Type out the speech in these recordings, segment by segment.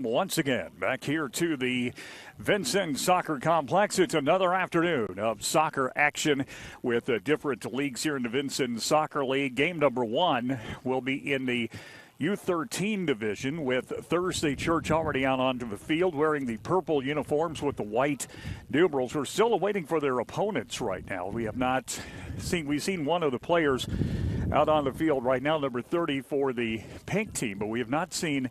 Once again, back here to the Vincennes Soccer Complex. It's another afternoon of soccer action with different leagues here in the Vincennes Soccer League. Game number one will be in the U-13 division with Thursday Church already out onto the field wearing the purple uniforms with the white numerals. We're still waiting for their opponents right now. We've seen one of the players out on the field right now, number 30 for the pink team, but we have not seen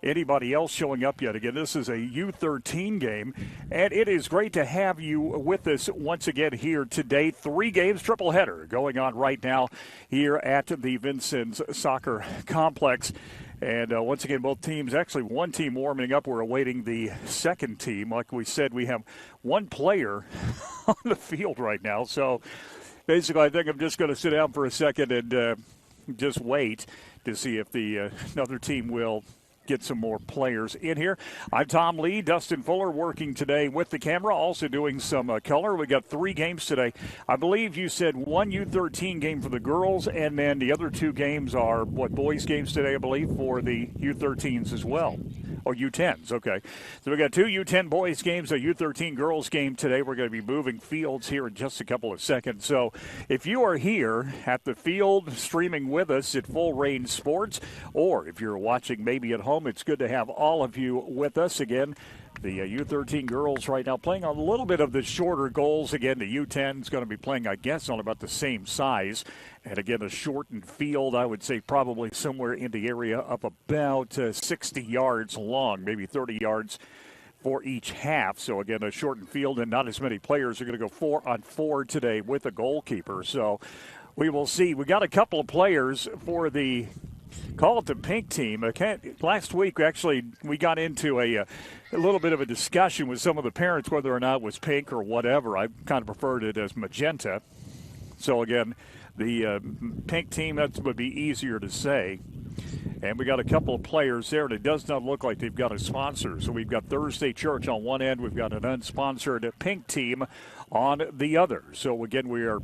anybody else showing up yet. Again, this is a U-13 game, and it is great to have you with us once again here today. 3 games, triple header going on right now here at the Vincennes Soccer Complex. And once again, both teams, actually one team warming up. We're awaiting the second team. Like we said, we have one player on the field right now. So basically, I think I'm just going to sit down for a second and just wait to see if the another team will get some more players in here. I'm Tom Lee. Dustin Fuller working today with the camera, also doing some color. We got 3 games today. I believe you said 1 U-13 game for the girls, and then the other 2 games are, boys games today, I believe, for the U-13s as well. Or U-10s, okay. So we got 2 U-10 boys games, a U-13 girls game today. We're going to be moving fields here in just a couple of seconds. So if you are here at the field streaming with us at Full Range Sports, or if you're watching maybe at home, it's good to have all of you with us again. The U-13 girls right now playing a little bit of the shorter goals. Again, the U-10 is going to be playing, I guess, on about the same size. And again, a shortened field, I would say probably somewhere in the area of about 60 yards long, maybe 30 yards for each half. So again, a shortened field, and not as many players are going to go 4-on-4 today with a goalkeeper. So we will see. We got a couple of players for the call it the pink team. Last week, actually, we got into a little bit of a discussion with some of the parents whether or not it was pink or whatever. I kind of preferred it as magenta. So, again, the pink team, that would be easier to say. And we got a couple of players there, and it does not look like they've got a sponsor. So we've got Thursday Church on one end. We've got an unsponsored pink team on the other. So, again, we are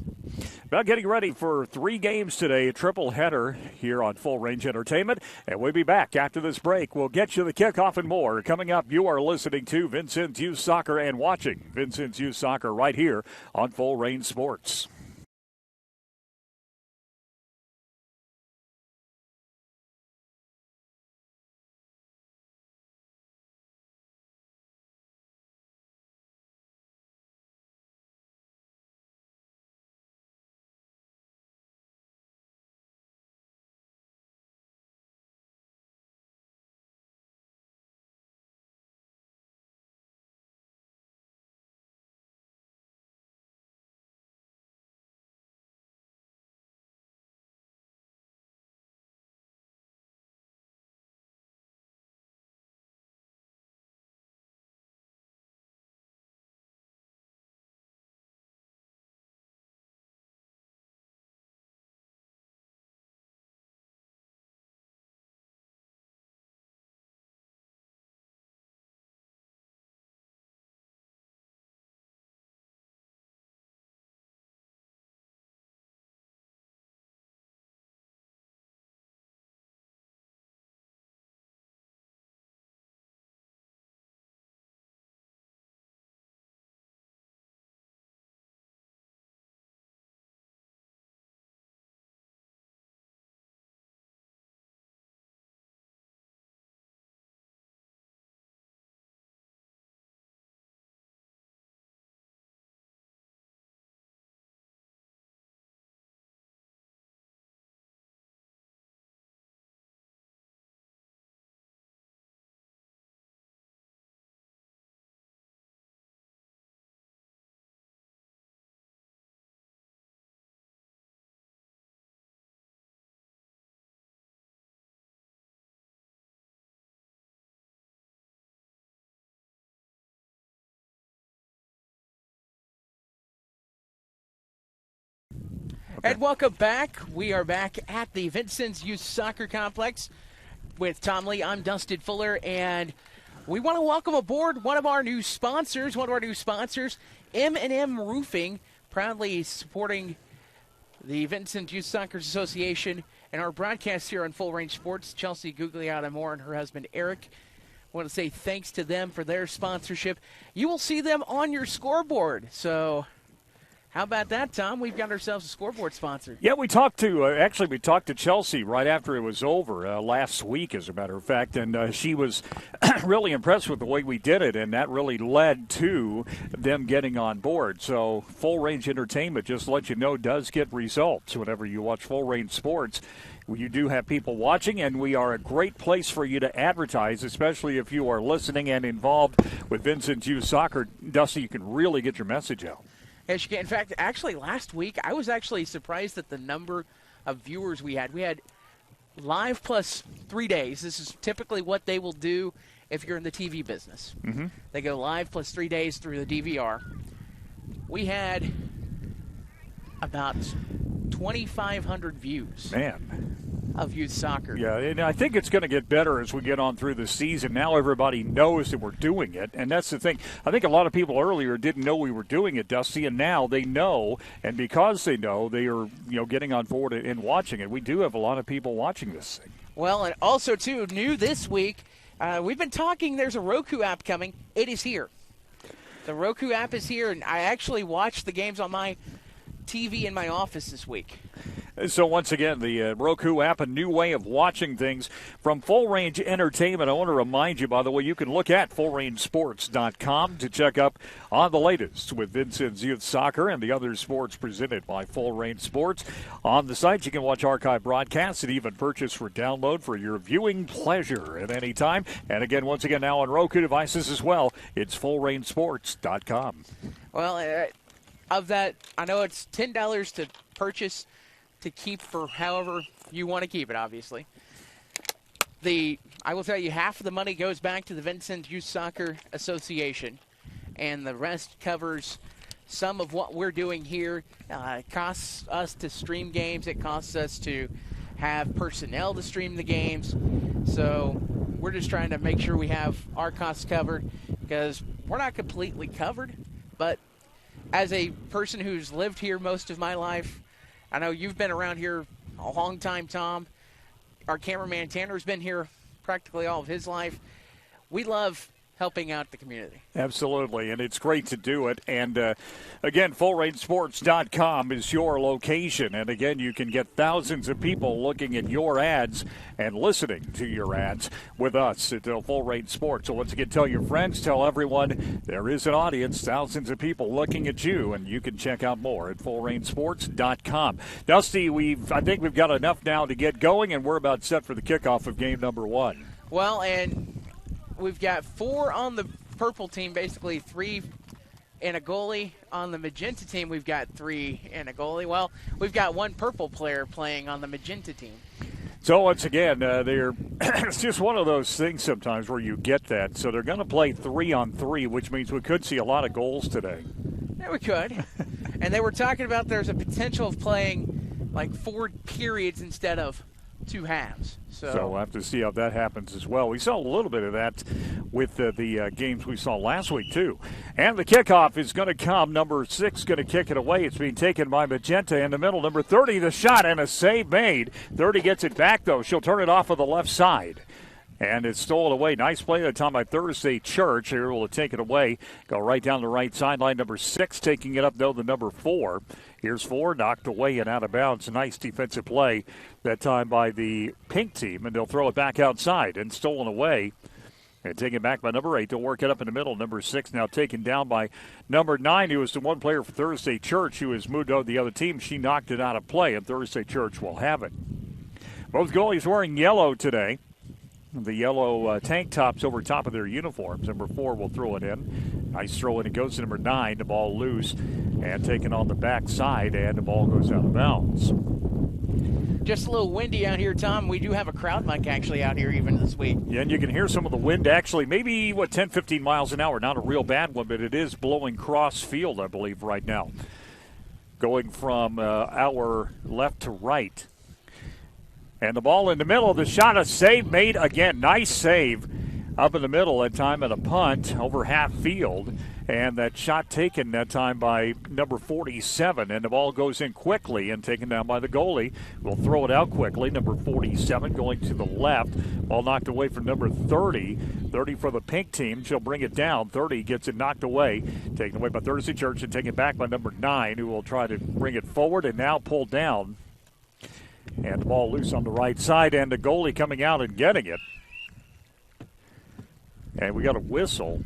about getting ready for 3 games today, a triple header here on Full Range Entertainment. And we'll be back after this break. We'll get you the kickoff and more. Coming up, you are listening to Vincennes Youth Soccer and watching Vincennes Youth Soccer right here on Full Range Sports. And welcome back. We are back at the Vincennes Youth Soccer Complex with Tom Lee. I'm Dustin Fuller, and we want to welcome aboard one of our new sponsors, M&M Roofing, proudly supporting the Vincennes Youth Soccer Association and our broadcast here on Full Range Sports. Chelsea Gugliotta Moore and her husband Eric want to say thanks to them for their sponsorship. You will see them on your scoreboard. So how about that, Tom? We've got ourselves a scoreboard sponsor. Yeah, we talked to Chelsea right after it was over last week, as a matter of fact, and she was really impressed with the way we did it, and that really led to them getting on board. So Full Range Entertainment, just to let you know, does get results whenever you watch Full Range Sports. You do have people watching, and we are a great place for you to advertise, especially if you are listening and involved with Vincennes Youth Soccer. Dusty, you can really get your message out. Yes, you can. In fact, actually last week, I was actually surprised at the number of viewers we had. We had live plus 3 days. This is typically what they will do if you're in the TV business. Mm-hmm. They go live plus 3 days through the DVR. We had about 2,500 views. Man. Of youth soccer. Yeah, and I think it's going to get better as we get on through the season. Now everybody knows that we're doing it, and that's the thing. I think a lot of people earlier didn't know we were doing it, Dusty, and now they know, and because they know, they are getting on board and watching it. We do have a lot of people watching this thing. Well, and also, too, new this week, we've been talking, there's a Roku app coming. It is here. The Roku app is here, and I actually watched the games on my TV in my office this week. So once again, the Roku app, a new way of watching things from Full Range Entertainment. I want to remind you, by the way, you can look at fullrangesports.com to check up on the latest with Vincennes Youth Soccer and the other sports presented by Full Range Sports. On the site, you can watch archive broadcasts and even purchase for download for your viewing pleasure at any time. And again, once again, now on Roku devices as well, it's fullrangesports.com. Well, of that, I know it's $10 to purchase to keep for however you want to keep it, obviously. I will tell you, half of the money goes back to the Vincennes Youth Soccer Association, and the rest covers some of what we're doing here. It costs us to stream games. It costs us to have personnel to stream the games. So we're just trying to make sure we have our costs covered, because we're not completely covered. But as a person who's lived here most of my life, I know you've been around here a long time, Tom. Our cameraman Tanner's been here practically all of his life. We love helping out the community. Absolutely, and it's great to do it. And, again, fullrangesports.com is your location. And, again, you can get thousands of people looking at your ads and listening to your ads with us at Full Range Sports. So once again, tell your friends, tell everyone there is an audience, thousands of people looking at you, and you can check out more at fullrangesports.com. Dusty, I think we've got enough now to get going, and we're about set for the kickoff of game number 1. Well, and we've got 4 on the purple team, basically 3 and a goalie. On the magenta team, we've got 3 and a goalie. Well, we've got 1 purple player playing on the magenta team. So once again, it's just one of those things sometimes where you get that. So they're going to play 3-on-3, which means we could see a lot of goals today. Yeah, we could. And they were talking about there's a potential of playing like 4 periods instead of 2 halves. So we'll have to see how that happens as well. We saw a little bit of that with the games we saw last week, too. And the kickoff is going to come. Number 6 going to kick it away. It's being taken by Magenta in the middle. Number 30, the shot, and a save made. 30 gets it back, though. She'll turn it off of the left side. And it's stolen away. Nice play that time by Thursday Church. They're able to take it away. Go right down the right sideline. Number 6 taking it up, though, the number 4. Here's 4, knocked away and out of bounds. Nice defensive play that time by the pink team. And they'll throw it back outside and stolen away. And taken back by number 8. They'll work it up in the middle. Number 6 now taken down by number 9, who was the one player for Thursday Church who has moved over to the other team. She knocked it out of play, and Thursday Church will have it. Both goalies wearing yellow today. The yellow tank tops over top of their uniforms. Number 4 will throw it in. Nice throw in. It goes to number 9. The ball loose and taken on the backside, and the ball goes out of bounds. Just a little windy out here, Tom. We do have a crowd mic actually out here even this week. Yeah, and you can hear some of the wind actually, maybe, 10, 15 miles an hour. Not a real bad one, but it is blowing cross field, I believe, right now. Going from our left to right. And the ball in the middle of the shot, a save made again. Nice save up in the middle that time at a punt over half field. And that shot taken that time by number 47. And the ball goes in quickly and taken down by the goalie. We'll throw it out quickly. Number 47 going to the left. Ball knocked away from number 30. 30 for the pink team. She'll bring it down. 30 gets it knocked away. Taken away by Thursday Church and taken back by number 9, who will try to bring it forward and now pull down. And the ball loose on the right side. And the goalie coming out and getting it. And we got a whistle.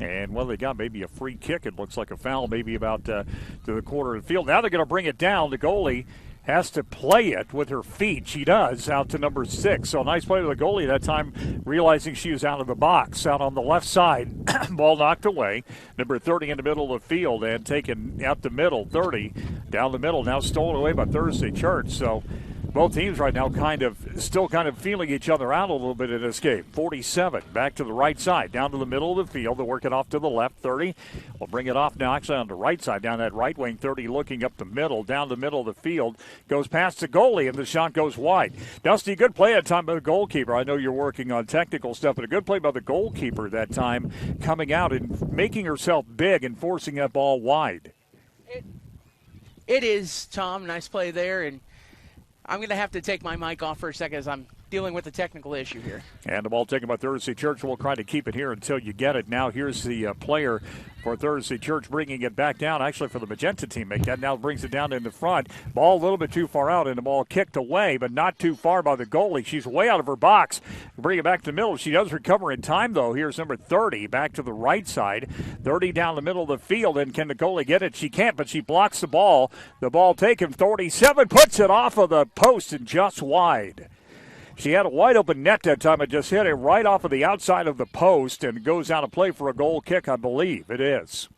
And, well, they got maybe a free kick. It looks like a foul maybe about to the corner of the field. Now they're going to bring it down. The goalie has to play it with her feet. She does, out to number 6. So a nice play to the goalie that time, realizing she was out of the box, out on the left side. Ball knocked away. Number 30 in the middle of the field and taken out the middle. 30 down the middle, now stolen away by Thursday Church. So both teams right now still feeling each other out a little bit in this game. 47 back to the right side, down to the middle of the field. They'll work it off to the left. 30 will bring it off now actually on the right side, down that right wing. 30 looking up the middle, down the middle of the field. Goes past the goalie, and the shot goes wide. Dusty, good play that time by the goalkeeper. I know you're working on technical stuff, but a good play by the goalkeeper that time, coming out and making herself big and forcing that ball wide. It is, Tom. Nice play there, and I'm going to have to take my mic off for a second as I'm dealing with a technical issue here. And the ball taken by Thursday Church. We'll try to keep it here until you get it. Now here's the player for Thursday Church bringing it back down. Actually for the magenta team. That now brings it down in the front. Ball a little bit too far out and the ball kicked away, but not too far by the goalie. She's way out of her box. Bring it back to the middle. She does recover in time, though. Here's number 30 back to the right side. 30 down the middle of the field. And can the goalie get it? She can't, but she blocks the ball. The ball taken. 37 puts it off of the post and just wide. She had a wide open net that time. It just hit it right off of the outside of the post and goes out of play for a goal kick, I believe it is.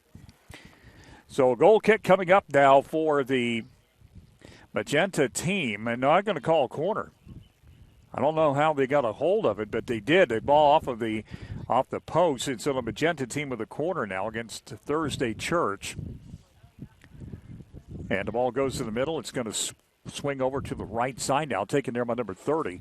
So a goal kick coming up now for the magenta team. And I'm going to call a corner. I don't know how they got a hold of it, but they did. They ball off the post. And so the magenta team with a corner now against Thursday Church. And the ball goes to the middle. It's going to swing over to the right side now, taken there by number 30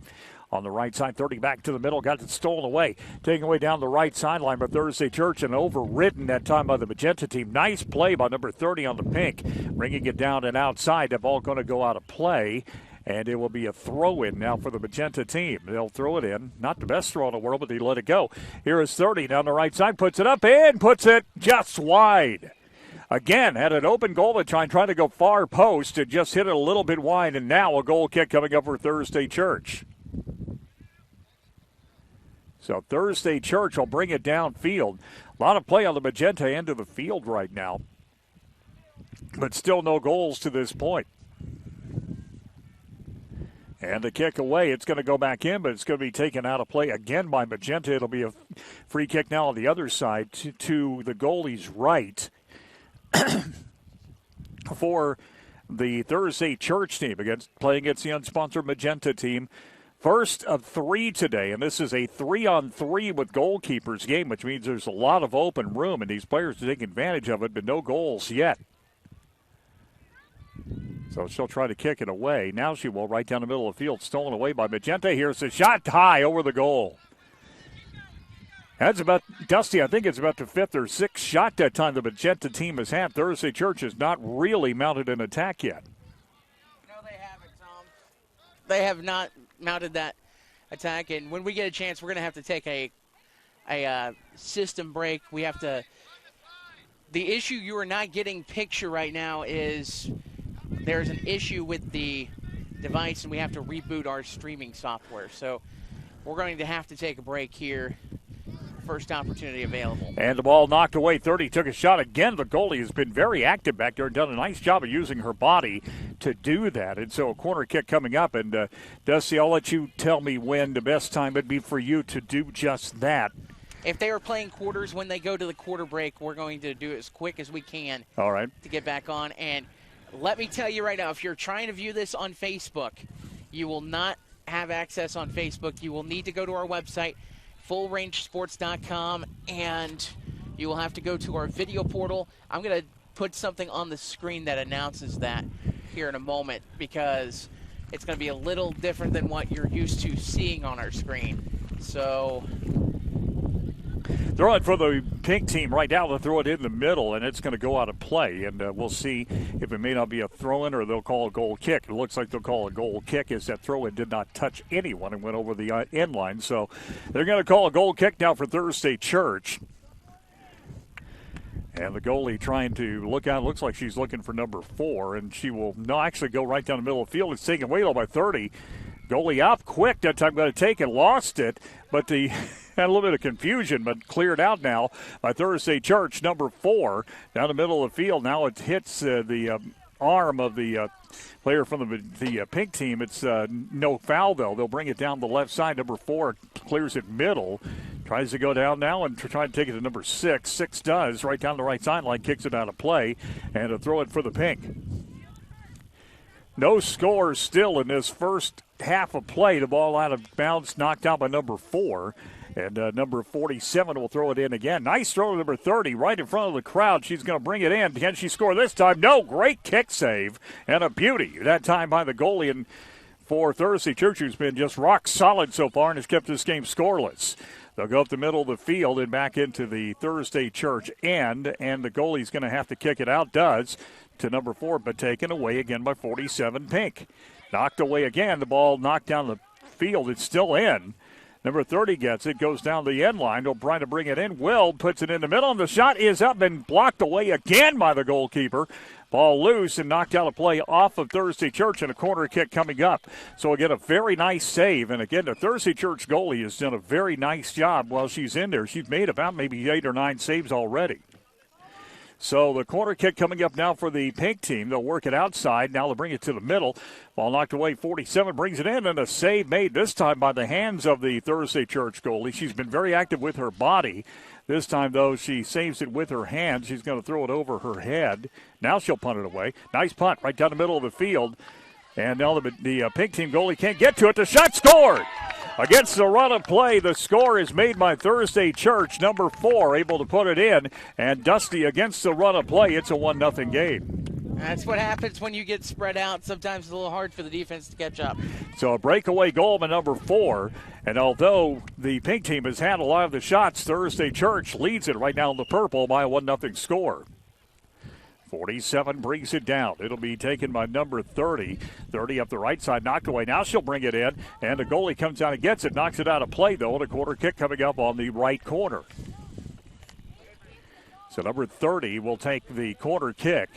on the right side. 30 back to the middle, got it stolen away, taken away down the right sideline by Thursday Church and overridden that time by the magenta team. Nice play by number 30 on the pink, bringing it down and outside. The ball going to go out of play, and it will be a throw-in now for the magenta team. They'll throw it in. Not the best throw in the world, but they let it go. Here is 30 down the right side, puts it up and puts it just wide. Again, had an open goal to try to go far post and just hit it a little bit wide, and now a goal kick coming up for Thursday Church. So Thursday Church will bring it downfield. A lot of play on the magenta end of the field right now, but still no goals to this point. And the kick away, it's going to go back in, but it's going to be taken out of play again by magenta. It'll be a free kick now on the other side to the goalie's right. For the Thursday Church team playing against the unsponsored magenta team. First of 3 today, and this is a 3-on-3 with goalkeepers game, which means there's a lot of open room, and these players are taking advantage of it, but no goals yet. So she'll try to kick it away. Now she will, right down the middle of the field, stolen away by magenta. Here's the shot high over the goal. That's about, Dusty, I think it's about the 5th or 6th shot that time the magenta team has had. Thursday Church has not really mounted an attack yet. No, they haven't, Tom. They have not mounted that attack, and when we get a chance, we're going to have to take a system break. We have to – the issue you are not getting picture right now is there's an issue with the device, and we have to reboot our streaming software. So we're going to have to take a break here. First opportunity available. And the ball knocked away. 30 took a shot again. The goalie has been very active back there and done a nice job of using her body to do that. And so a corner kick coming up. And Dusty, I'll let you tell me when the best time would be for you to do just that. If they are playing quarters, when they go to the quarter break, we're going to do it as quick as we can. All right. To get back on. And let me tell you right now, if you're trying to view this on Facebook, you will not have access on Facebook. You will need to go to our website, fullrangesports.com, and you will have to go to our video portal. I'm going to put something on the screen that announces that here in a moment because it's going to be a little different than what you're used to seeing on our screen. So Throw it for the pink team right now. They'll throw it in the middle, and it's going to go out of play. And we'll see if it may not be a throw-in or they'll call a goal kick. It looks like they'll call a goal kick as that throw-in did not touch anyone and went over the end line. So they're going to call a goal kick now for Thursday Church. And the goalie trying to look out. Looks like she's looking for number 4, and she will actually go right down the middle of the field. It's taken away though by 30. Goalie up quick. That time going to take it. Lost it, but had a little bit of confusion, but cleared out now by Thursday Church, number 4, down the middle of the field. Now it hits the arm of the player from the pink team. It's no foul, though. They'll bring it down the left side. Number 4 clears it middle. Tries to go down now and try to take it to number 6. 6 does. Right down the right sideline. Kicks it out of play. And to throw it for the pink. No scores still in this first half of play. The ball out of bounds, knocked out by number 4. And number 47 will throw it in again. Nice throw to number 30 right in front of the crowd. She's going to bring it in. Can she score this time? No. Great kick save and a beauty. That time by the goalie. And for Thursday Church, who's been just rock solid so far and has kept this game scoreless. They'll go up the middle of the field and back into the Thursday Church end. And the goalie's going to have to kick it out. Does. To number 4, but taken away again by 47 Pink. Knocked away again. The ball knocked down the field. It's still in. Number 30 gets it. Goes down the end line. They'll try to bring it in. Will puts it in the middle. And the shot is up and blocked away again by the goalkeeper. Ball loose and knocked out a play off of Thursday Church and a corner kick coming up. So again, a very nice save. And again, the Thursday Church goalie has done a very nice job while she's in there. She's made about maybe 8 or 9 saves already. So the corner kick coming up now for the pink team. They'll work it outside. Now they'll bring it to the middle. Ball knocked away. 47 brings it in, and a save made this time by the hands of the Thursday Church goalie. She's been very active with her body. This time, though, she saves it with her hands. She's going to throw it over her head. Now she'll punt it away. Nice punt right down the middle of the field. And now the pink team goalie can't get to it. The shot scored! Against the run of play, the score is made by Thursday Church, number 4, able to put it in. And Dusty against the run of play. It's a 1-0 game. That's what happens when you get spread out. Sometimes it's a little hard for the defense to catch up. So a breakaway goal by number 4. And although the pink team has had a lot of the shots, Thursday Church leads it right now in the purple by a 1-0 score. 47 brings it down. It'll be taken by number 30. 30 up the right side, knocked away. Now she'll bring it in, and the goalie comes out and gets it. Knocks it out of play, though, and a corner kick coming up on the right corner. So number 30 will take the corner kick.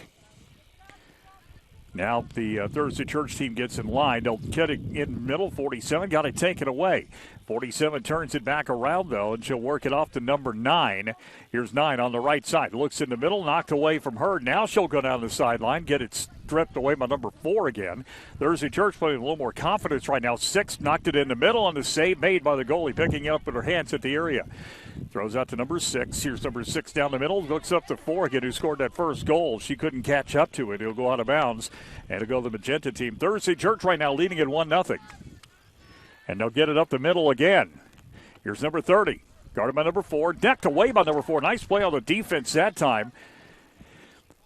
Now the Thursday Church team gets in line. They'll get it in middle. 47 got it taken away. 47 turns it back around, though, and she'll work it off to number 9. Here's 9 on the right side. Looks in the middle, knocked away from her. Now she'll go down the sideline, get it stripped away by number 4 again. Thursday Church playing a little more confidence right now. 6 knocked it in the middle, and the save made by the goalie, picking it up with her hands at the area. Throws out to number 6. Here's number 6 down the middle. Looks up to 4 again, who scored that first goal. She couldn't catch up to it. He'll go out of bounds, and it'll go to the magenta team. Thursday Church right now leading at 1-0. And they'll get it up the middle again. Here's number 30. Guarded by number 4. Decked away by number 4. Nice play on the defense that time.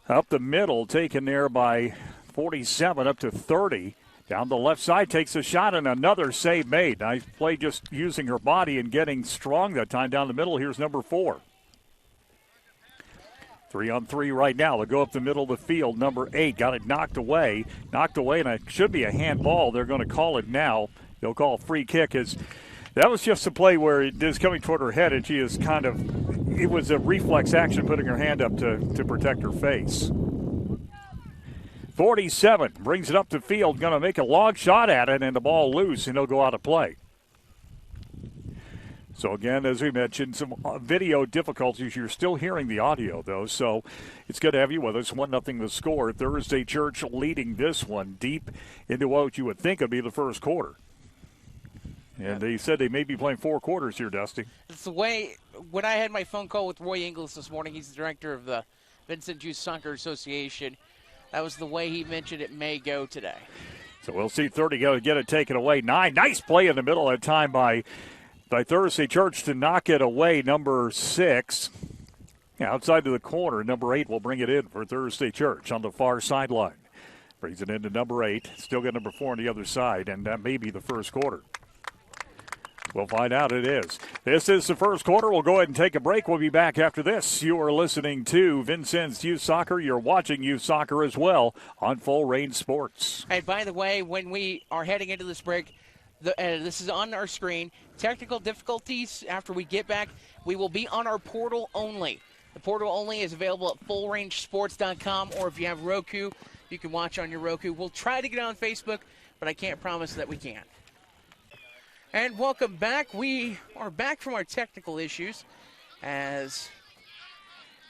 Up the middle, taken there by 47 up to 30. Down the left side, takes a shot, and another save made. Nice play just using her body and getting strong that time down the middle. Here's number 4. 3-on-3 right now. They'll go up the middle of the field. Number 8 got it knocked away. And it should be a handball. They're going to call it now. They'll call a free kick. That was just a play where it is coming toward her head, and she is it was a reflex action putting her hand up to protect her face. 47 brings it up the field, going to make a long shot at it, and the ball loose, and it'll go out of play. So again, as we mentioned, some video difficulties. You're still hearing the audio, though, so it's good to have you with us. 1-0 the score. Thursday Church leading this one deep into what you would think would be the first quarter. And they said they may be playing 4 quarters here, Dusty. It's the way, when I had my phone call with Roy Ingles this morning, he's the director of the Vincennes Youth Soccer Association, that was the way he mentioned it may go today. So we'll see 30 go to get it taken away. 9, nice play in the middle of that time by Thursday Church to knock it away. Number 6, outside to the corner. Number 8 will bring it in for Thursday Church on the far sideline. Brings it into number 8. Still got number 4 on the other side, and that may be the first quarter. We'll find out it is. This is the first quarter. We'll go ahead and take a break. We'll be back after this. You are listening to Vincennes Youth Soccer. You're watching Youth Soccer as well on Full Range Sports. And by the way, when we are heading into this break, this is on our screen. Technical difficulties after we get back, we will be on our portal only. The portal only is available at fullrangesports.com, or if you have Roku, you can watch on your Roku. We'll try to get on Facebook, but I can't promise that we can. And welcome back. We are back from our technical issues. As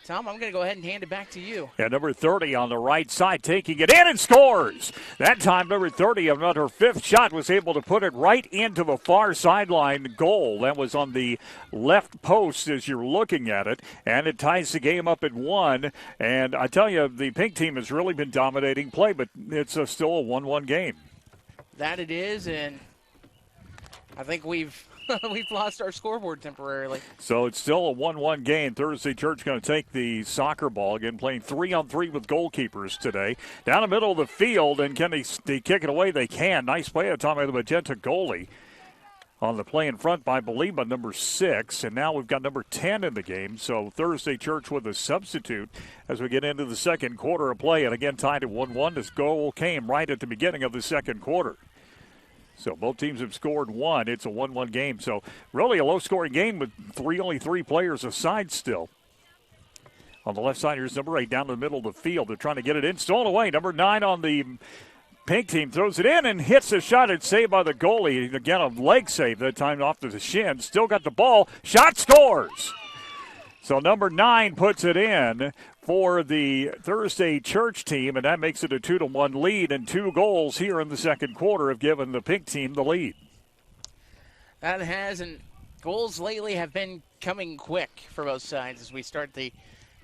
Tom, I'm going to go ahead and hand it back to you. Yeah, number 30 on the right side, taking it in and scores. That time, number 30, another fifth shot, was able to put it right into the far sideline goal. That was on the left post as you're looking at it, and it ties the game up at 1. And I tell you, the pink team has really been dominating play, but it's still a 1-1 game. That it is, and I think we've lost our scoreboard temporarily. So it's still a 1-1 game. Thursday Church going to take the soccer ball again, playing 3-on-3 with goalkeepers today. Down the middle of the field, and can they kick it away? They can. Nice play at Tommy the Magenta goalie on the play in front by Belima, number 6. And now we've got number 10 in the game. So Thursday Church with a substitute as we get into the second quarter of play. And again, tied at 1-1. This goal came right at the beginning of the second quarter. So both teams have scored 1. It's a 1-1 game. So really a low-scoring game with only three players aside still. On the left side, here's number 8 down the middle of the field. They're trying to get it in. Stolen away. Number 9 on the pink team throws it in and hits a shot. It's saved by the goalie. Again, a leg save that time off to the shin. Still got the ball. Shot, scores. So number 9 puts it in for the Thursday Church team, and that makes it a 2-1 lead, and 2 goals here in the second quarter have given the pink team the lead. That has, and goals lately have been coming quick for both sides as we start the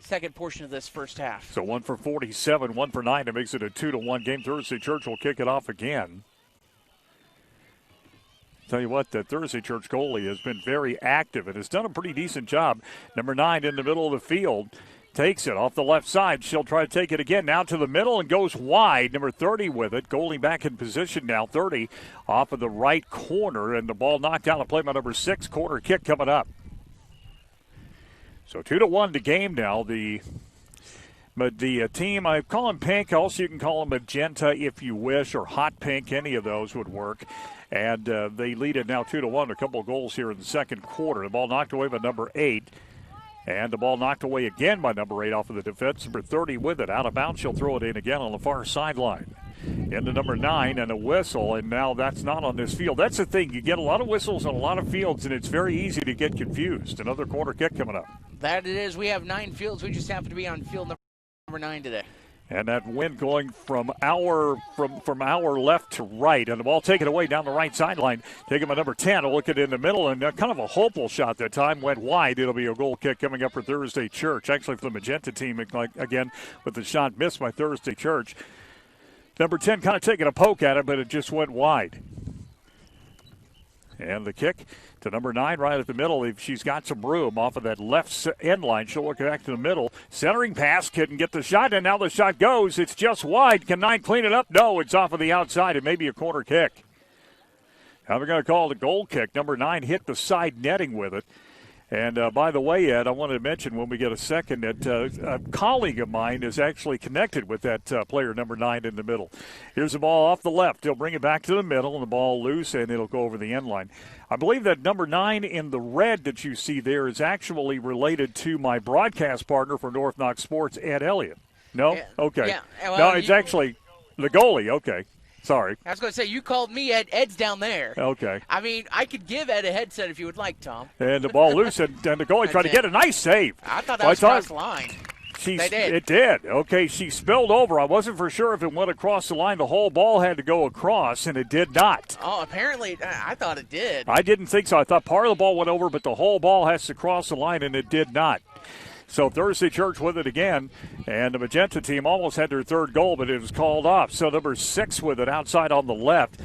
second portion of this first half. So 1 for 47, 1 for 9. That makes it a 2-1 game. Thursday Church will kick it off again. Tell you what, the Thursday Church goalie has been very active and has done a pretty decent job. Number 9 in the middle of the field takes it off the left side. She'll try to take it again now to the middle and goes wide. Number 30 with it. Goalie back in position now. 30 off of the right corner, and the ball knocked down. The play by number 6. Corner kick coming up. So 2-1 to game now. The team, I call them pink. Also, you can call them magenta if you wish, or hot pink. Any of those would work. And they lead it now 2-1. A couple of goals here in the second quarter. The ball knocked away by number 8. And the ball knocked away again by number 8 off of the defense. Number 30 with it. Out of bounds, she'll throw it in again on the far sideline. Into number 9 and a whistle, and now that's not on this field. That's the thing. You get a lot of whistles on a lot of fields, and it's very easy to get confused. Another corner kick coming up. That it is. We have 9 fields. We just happen to be on field number 9 today. And that wind going from our left to right. And the ball taken away down the right sideline. Taken by number 10. A look at it in the middle. And kind of a hopeful shot that time. Went wide. It'll be a goal kick coming up for Thursday Church. Actually for the magenta team, again, with the shot missed by Thursday Church. Number 10 kind of taking a poke at it, but it just went wide. And the kick to number 9 right at the middle. If she's got some room off of that left end line, she'll look back to the middle. Centering pass, couldn't get the shot, and now the shot goes. It's just wide. Can 9 clean it up? No, it's off of the outside. It may be a corner kick. Now they're going to call it a goal kick. Number 9 hit the side netting with it. And by the way, Ed, I wanted to mention when we get a second that a colleague of mine is actually connected with that player, number 9 in the middle. Here's the ball off the left. He'll bring it back to the middle, and the ball loose, and it'll go over the end line. I believe that number 9 in the red that you see there is actually related to my broadcast partner for North Knox Sports, Ed Elliott. No? Yeah. Okay. Yeah. Well, no, it's actually the goalie. Okay. Sorry. I was going to say, you called me Ed. Ed's down there. Okay. I mean, I could give Ed a headset if you would like, Tom. And the ball loose, and the goalie tried to get a nice save. I thought that was across the line. It did. Okay, she spilled over. I wasn't for sure if it went across the line. The whole ball had to go across, and it did not. Oh, apparently, I thought it did. I didn't think so. I thought part of the ball went over, but the whole ball has to cross the line, and it did not. So Thursday Church with it again, and the magenta team almost had their third goal, but it was called off. So number 6 with it outside on the left.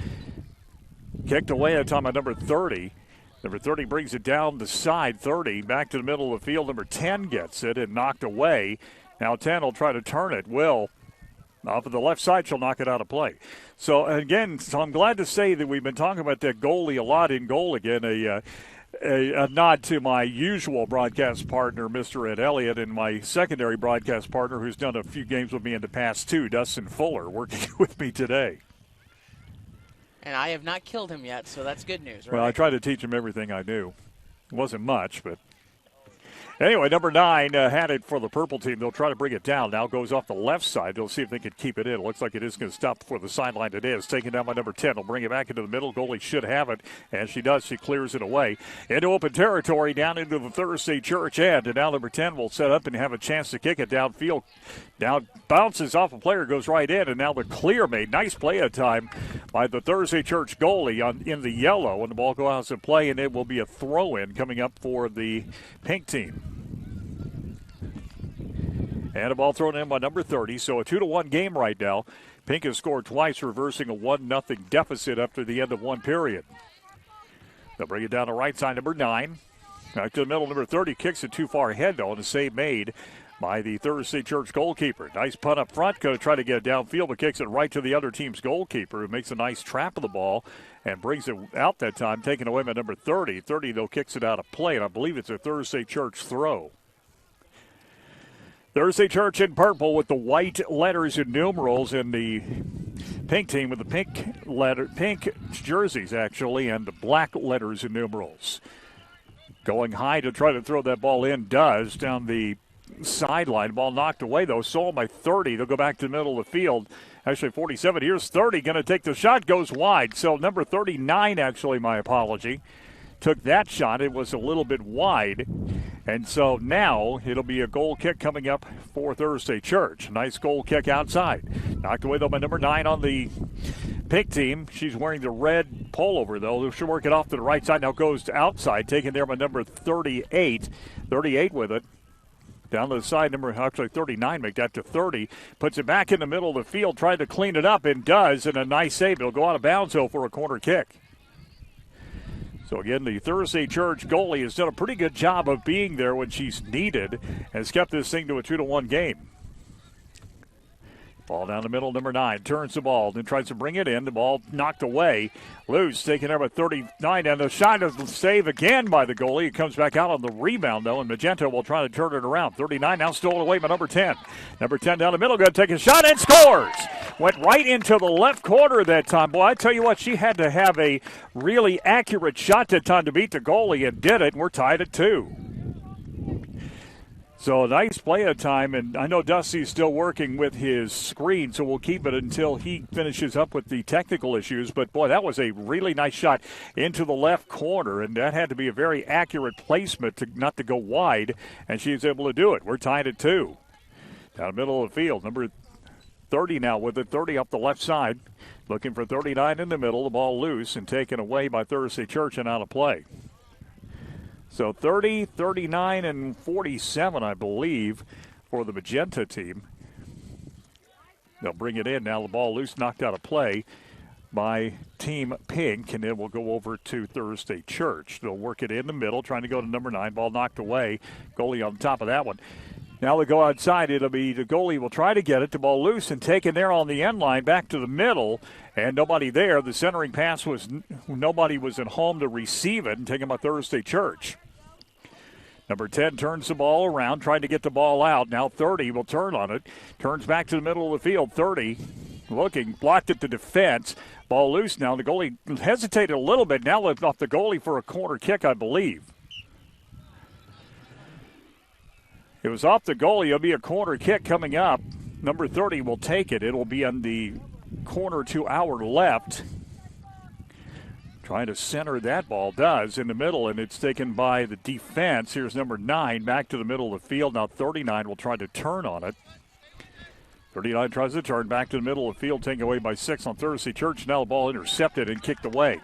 Kicked away at time by number 30. Number 30 brings it down the side. 30 back to the middle of the field. Number 10 gets it and knocked away. Now 10 will try to turn it. Will. Off of the left side, she'll knock it out of play. So, again, I'm glad to say that we've been talking about that goalie a lot in goal again. A nod to my usual broadcast partner, Mr. Ed Elliott, and my secondary broadcast partner who's done a few games with me in the past too, Dustin Fuller, working with me today. And I have not killed him yet, so that's good news, right? Well, I tried to teach him everything I knew. It wasn't much, but... Anyway, number 9 had it for the purple team. They'll try to bring it down. Now goes off the left side. They'll see if they can keep it in. It looks like it is going to stop before the sideline. It is. Taken down by number 10. They'll bring it back into the middle. Goalie should have it. And she does. She clears it away. Into open territory down into the Thursday Church end. And now number 10 will set up and have a chance to kick it downfield. Down bounces off a player, goes right in. And now the clear made. Nice play at time by the Thursday Church goalie in the yellow. And the ball goes out to play, and it will be a throw-in coming up for the pink team. And a ball thrown in by number 30. So a 2-1 game right now. Pink has scored twice, reversing a 1-0 deficit after the end of one period. They'll bring it down the right side, number 9. Back to the middle, number 30 kicks it too far ahead, though, and a save made by the Thursday Church goalkeeper. Nice punt up front, going to try to get it downfield, but kicks it right to the other team's goalkeeper, who makes a nice trap of the ball and brings it out that time, taken away by number 30. 30, though, kicks it out of play, and I believe it's a Thursday Church throw. Thursday Church in purple with the white letters and numerals, and the pink team with the pink jerseys, actually, and the black letters and numerals. Going high to try to throw that ball in, does, down the sideline. Ball knocked away, though, sold by 30. They'll go back to the middle of the field. Actually, 47. Here's 30, going to take the shot, goes wide. So number 39, actually, my apology, took that shot. It was a little bit wide. And so now it'll be a goal kick coming up for Thursday Church. Nice goal kick outside. Knocked away, though, by number 9 on the pink team. She's wearing the red pullover, though. She'll work it off to the right side. Now goes to outside. Taken there by number 38. 38 with it. Down to the side, number 39, make that to 30. Puts it back in the middle of the field, tried to clean it up, and does. And a nice save. It'll go out of bounds, though, for a corner kick. So, again, the Thursday Church goalie has done a pretty good job of being there when she's needed, has kept this thing to a 2-1 game. Ball down the middle, number 9 turns the ball, then tries to bring it in. The ball knocked away. Loose, taken there by 39, and the shot is the save again by the goalie. It comes back out on the rebound, though, and Magenta will try to turn it around. 39 now stolen away by number 10. Number 10 down the middle, going to take a shot and scores. Went right into the left corner that time. Boy, I tell you what, she had to have a really accurate shot that time to beat the goalie, and did it, and we're tied at 2. So nice play at time, and I know Dusty's still working with his screen, so we'll keep it until he finishes up with the technical issues. But, boy, that was a really nice shot into the left corner, and that had to be a very accurate placement to not to go wide, and she was able to do it. We're tied at 2. Down the middle of the field, number 30 now with it, 30 up the left side. Looking for 39 in the middle, the ball loose and taken away by Thursday Church and out of play. So 30, 39, and 47, I believe, for the Magenta team. They'll bring it in. Now the ball loose, knocked out of play by Team Pink, and it will go over to Thursday Church. They'll work it in the middle, trying to go to number 9. Ball knocked away. Goalie on top of that one. Now they go outside. It'll be the goalie will try to get it. The ball loose and taken there on the end line back to the middle, and nobody there. The centering pass was nobody was at home to receive it, and taken by Thursday Church. Number 10 turns the ball around, trying to get the ball out. Now 30 will turn on it. Turns back to the middle of the field. 30 looking, blocked at the defense. Ball loose now. The goalie hesitated a little bit. Now left off the goalie for a corner kick, I believe. It was off the goalie. It'll be a corner kick coming up. Number 30 will take it. It'll be on the corner to our left. Trying to center that ball, does, in the middle, and it's taken by the defense. Here's number 9 back to the middle of the field. Now 39 will try to turn on it. 39 tries to turn back to the middle of the field, taken away by 6 on Thursday Church. Now the ball intercepted and kicked away.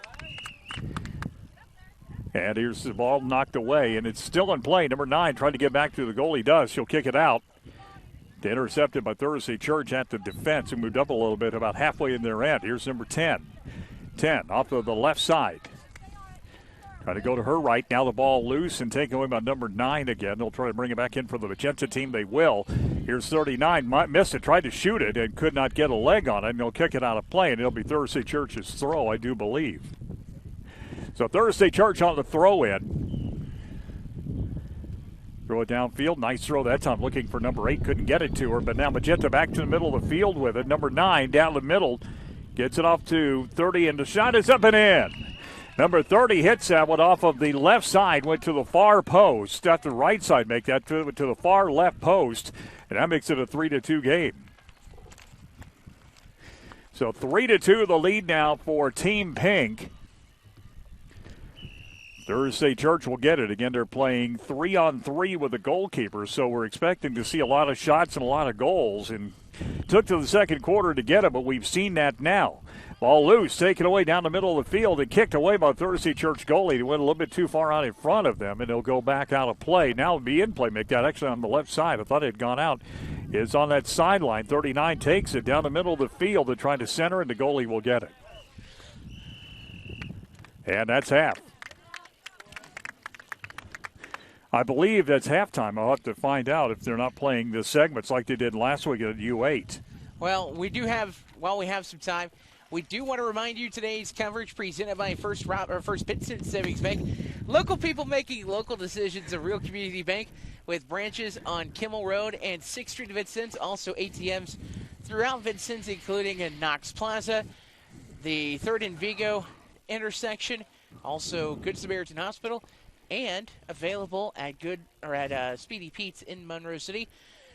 And here's the ball knocked away, and it's still in play. Number 9 trying to get back to the goalie, does. She'll kick it out. Intercepted by Thursday Church at the defense, and moved up a little bit, about halfway in their end. Here's number 10. 10 off of the left side. Trying to go to her right. Now the ball loose and taken away by number 9 again. They'll try to bring it back in for the Magenta team. They will. Here's 39. Missed it. Tried to shoot it and could not get a leg on it. And they'll kick it out of play, and it'll be Thursday Church's throw, I do believe. So Thursday Church on the throw-in. Throw it downfield. Nice throw that time. Looking for number 8. Couldn't get it to her. But now Magenta back to the middle of the field with it. Number 9 down the middle. Gets it off to 30, and the shot is up and in. Number 30 hits that one off of the left side, went to the far post. At the right side, make that to the far left post, and that makes it a 3-2 game. So 3-2 the lead now for Team Pink. Thursday Church will get it. Again, they're playing 3-on-3 with the goalkeeper, so we're expecting to see a lot of shots and a lot of goals. And took to the second quarter to get it, but we've seen that now. Ball loose, taken away down the middle of the field and kicked away by Thursday Church goalie. He went a little bit too far out in front of them, and he'll go back out of play. Now it'll be in play. Make that actually on the left side. I thought it had gone out. It's on that sideline. 39 takes it down the middle of the field. They're trying to center, and the goalie will get it. And that's half. I believe that's halftime. I'll have to find out if they're not playing the segments like they did last week at U8. Well, we have some time. We do want to remind you today's coverage presented by First Vincennes Savings Bank. Local people making local decisions, a real community bank with branches on Kimmel Road and 6th Street of Vincennes. Also ATMs throughout Vincennes, including in Knox Plaza, the 3rd and Vigo intersection, also Good Samaritan Hospital, and available at Speedy Pete's in Monroe City.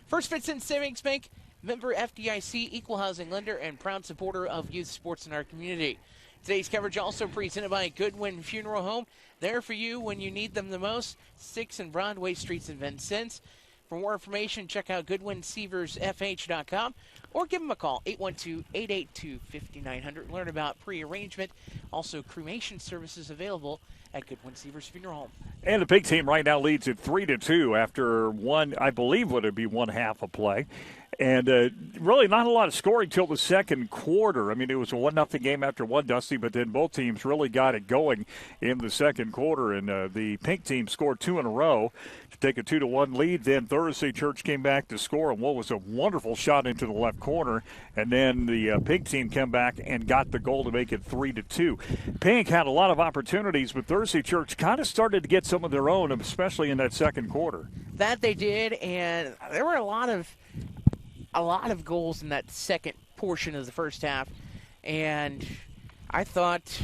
First Vincennes Savings Bank, member FDIC, equal housing lender, and proud supporter of youth sports in our community. Today's coverage also presented by Goodwin Funeral Home. There for you when you need them the most. 6 and Broadway Streets in Vincennes. For more information, check out GoodwinSeversFH.com or give them a call, 812-882-5900. Learn about pre-arrangement. Also, cremation services available at Goodwin Severs Funeral Home. And the Pink team right now leads at 3-2 after one, I believe, would it be one half of play. And really not a lot of scoring till the second quarter. I mean, it was a 1-0 game after one, Dusty, but then both teams really got it going in the second quarter. And the Pink team scored 2 in a row to take a 2-1 lead. Then Thursday Church came back to score on what was a wonderful shot into the left corner. And then the Pink team came back and got the goal to make it 3-2. Pink had a lot of opportunities, but Thursday Church kind of started to get some of their own, especially in that second quarter. That they did, and there were a lot of goals in that second portion of the first half, and I thought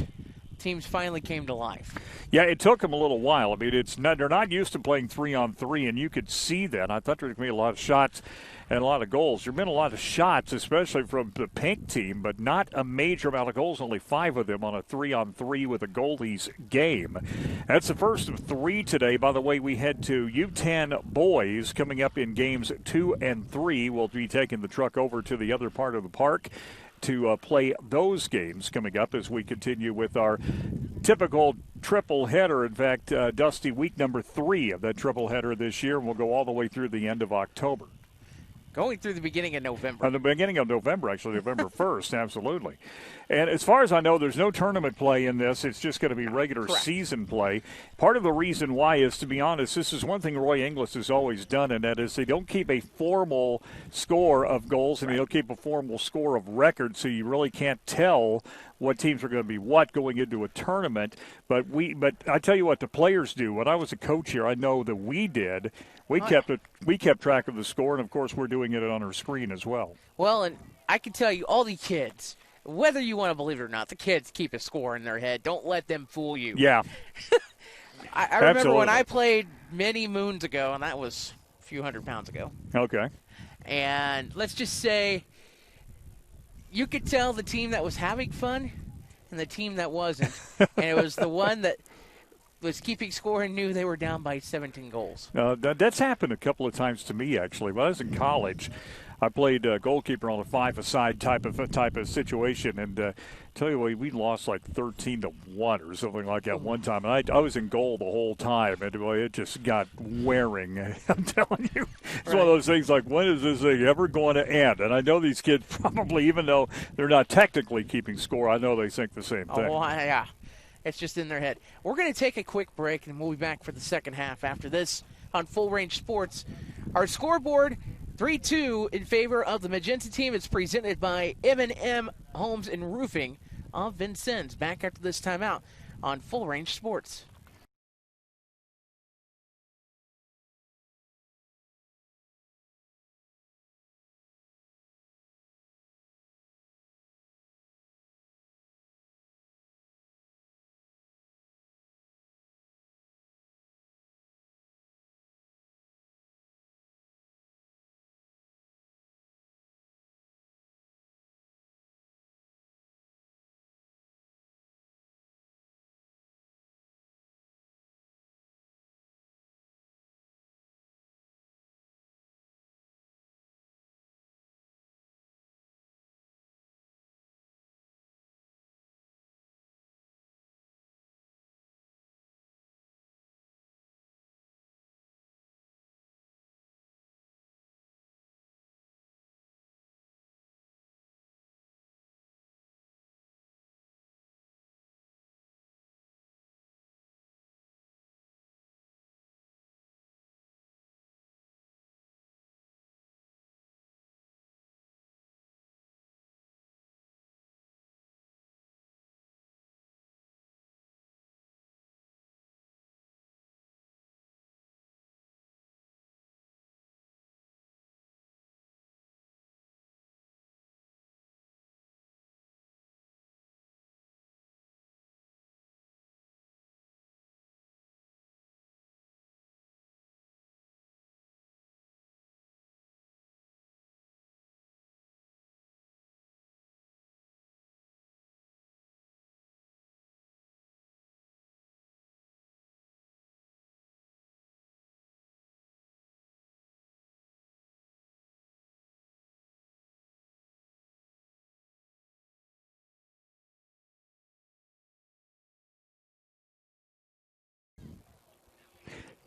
teams finally came to life. Yeah, it took them a little while. I mean, they're not used to playing 3-on-3, and you could see that. I thought there was going to be a lot of shots and a lot of goals. There have been a lot of shots, especially from the Pink team, but not a major amount of goals, only 5 of them on a 3-on-3 with a goalies game. That's the first of 3 today. By the way, we head to U-10 boys coming up in games 2 and 3. We'll be taking the truck over to the other part of the park to play those games coming up as we continue with our typical triple header. In fact, Dusty, week number 3 of that triple header this year, and we'll go all the way through the end of October. Going through the beginning of November. The beginning of November, actually, November 1st, absolutely. And as far as I know, there's no tournament play in this. It's just going to be regular Correct. Season play. Part of the reason why is, to be honest, this is one thing Roy Inglis has always done, and that is they don't keep a formal score of goals, and they don't keep a formal score of records, so you really can't tell what teams are going to be going into a tournament. But I tell you what, the players do. When I was a coach here, I know that we did. We kept track of the score, and of course we're doing it on our screen as well. Well, and I can tell you, all the kids, whether you want to believe it or not, the kids keep a score in their head. Don't let them fool you. Yeah. I remember when I played many moons ago, and that was a few 100 pounds ago. Okay. And let's just say you could tell the team that was having fun and the team that wasn't. And it was the one that was keeping score and knew they were down by 17 goals. That's happened a couple of times to me, actually. When I was in college, I played goalkeeper on a 5-a-side type of situation, and tell you what, we lost like 13-1 or something like that one time. And I was in goal the whole time, and it just got wearing. I'm telling you, it's one of those things like, when is this thing ever going to end? And I know these kids probably, even though they're not technically keeping score, I know they think the same thing. Oh, yeah. It's just in their head. We're going to take a quick break, and we'll be back for the second half after this on Full Range Sports. Our scoreboard, 3-2 in favor of the Magenta team. It's presented by M&M Homes and Roofing of Vincennes. Back after this timeout on Full Range Sports.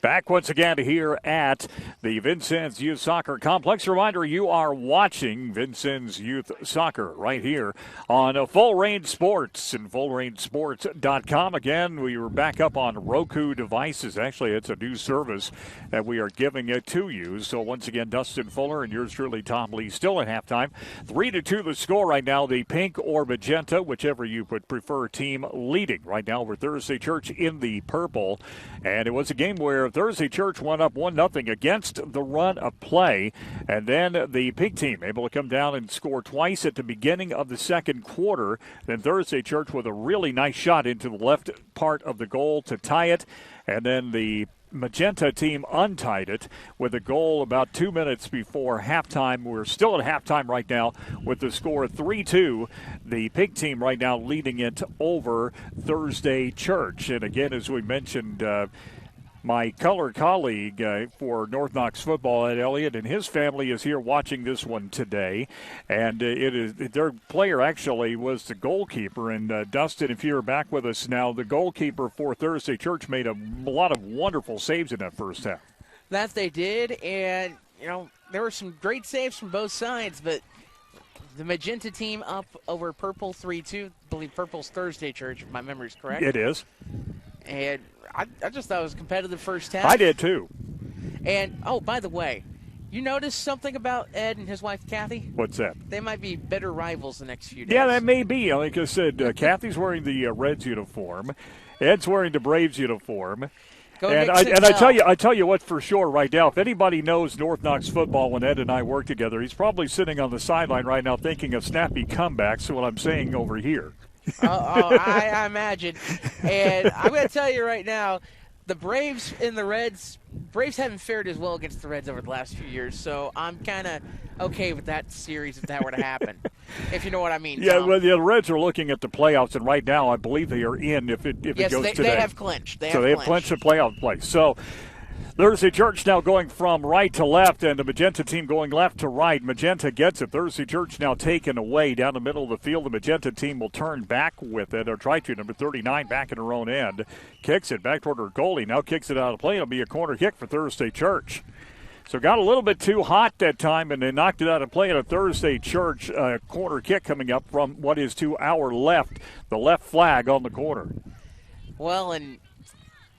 Back once again here at the Vincennes Youth Soccer Complex. Reminder, you are watching Vincennes Youth Soccer right here on Full Range Sports and FullRangeSports.com. Again, we were back up on Roku devices. Actually, it's a new service that we are giving it to you. So once again, Dustin Fuller and yours truly, Tom Lee, still at halftime. 3-2 the score right now. The pink or magenta, whichever you would prefer, team leading right now over Thursday Church in the purple. And it was a game where Thursday Church went up 1-0 against the run of play. And then the pink team able to come down and score twice at the beginning of the second quarter. Then Thursday Church with a really nice shot into the left part of the goal to tie it. And then the magenta team untied it with a goal about 2 minutes before halftime. We're still at halftime right now with the score 3-2. The pink team right now leading it over Thursday Church. And again, as we mentioned, my color colleague for North Knox football, Ed Elliott, and his family is here watching this one today. And it is their player actually was the goalkeeper. And Dustin, if you're back with us now, the goalkeeper for Thursday Church made a lot of wonderful saves in that first half. That they did, and you know there were some great saves from both sides, but the magenta team up over purple 3-2. I believe purple's Thursday Church, if my memory's correct. It is. And I just thought it was a competitive first half. I did too. And, oh, by the way, you noticed something about Ed and his wife, Kathy? What's that? They might be bitter rivals the next few days. Yeah, that may be. Like I said, Kathy's wearing the Reds uniform. Ed's wearing the Braves uniform. And I tell you what for sure right now, if anybody knows North Knox football when Ed and I work together, he's probably sitting on the sideline right now thinking of snappy comebacks, what I'm saying over here. I imagine. And I'm going to tell you right now, the Braves and the Reds, Braves haven't fared as well against the Reds over the last few years, so I'm kind of okay with that series if that were to happen, if you know what I mean. Yeah, Tom. well, the Reds are looking at the playoffs, and right now I believe they are in if it goes today. Yes, they have clinched. They have clinched the playoff place. So Thursday Church now going from right to left, and the magenta team going left to right. Magenta gets it. Thursday Church now taken away down the middle of the field. The magenta team will turn back with it, or try to. Number 39 back in her own end. Kicks it back toward her goalie. Now kicks it out of play. It'll be a corner kick for Thursday Church. So got a little bit too hot that time, and they knocked it out of play at a Thursday Church corner kick coming up from what is to our left, the left flag on the corner. Well, and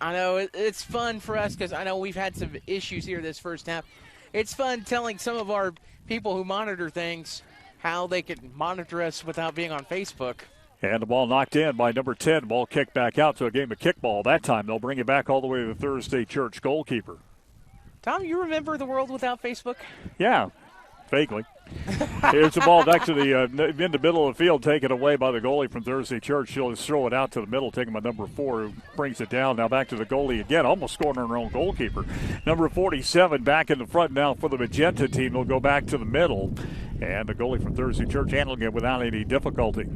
I know it's fun for us because I know we've had some issues here this first half. It's fun telling some of our people who monitor things how they can monitor us without being on Facebook. And the ball knocked in by number 10. Ball kicked back out to a game of kickball. That time they'll bring it back all the way to the Thursday Church goalkeeper. Tom, you remember the world without Facebook? Yeah, vaguely. Here's the ball back to the in the middle of the field, taken away by the goalie from Thursday Church. She'll just throw it out to the middle, taking by number 4, who brings it down. Now back to the goalie again, almost scoring on her own goalkeeper. Number 47 back in the front now for the Magenta team. They'll go back to the middle, and the goalie from Thursday Church handling it without any difficulty.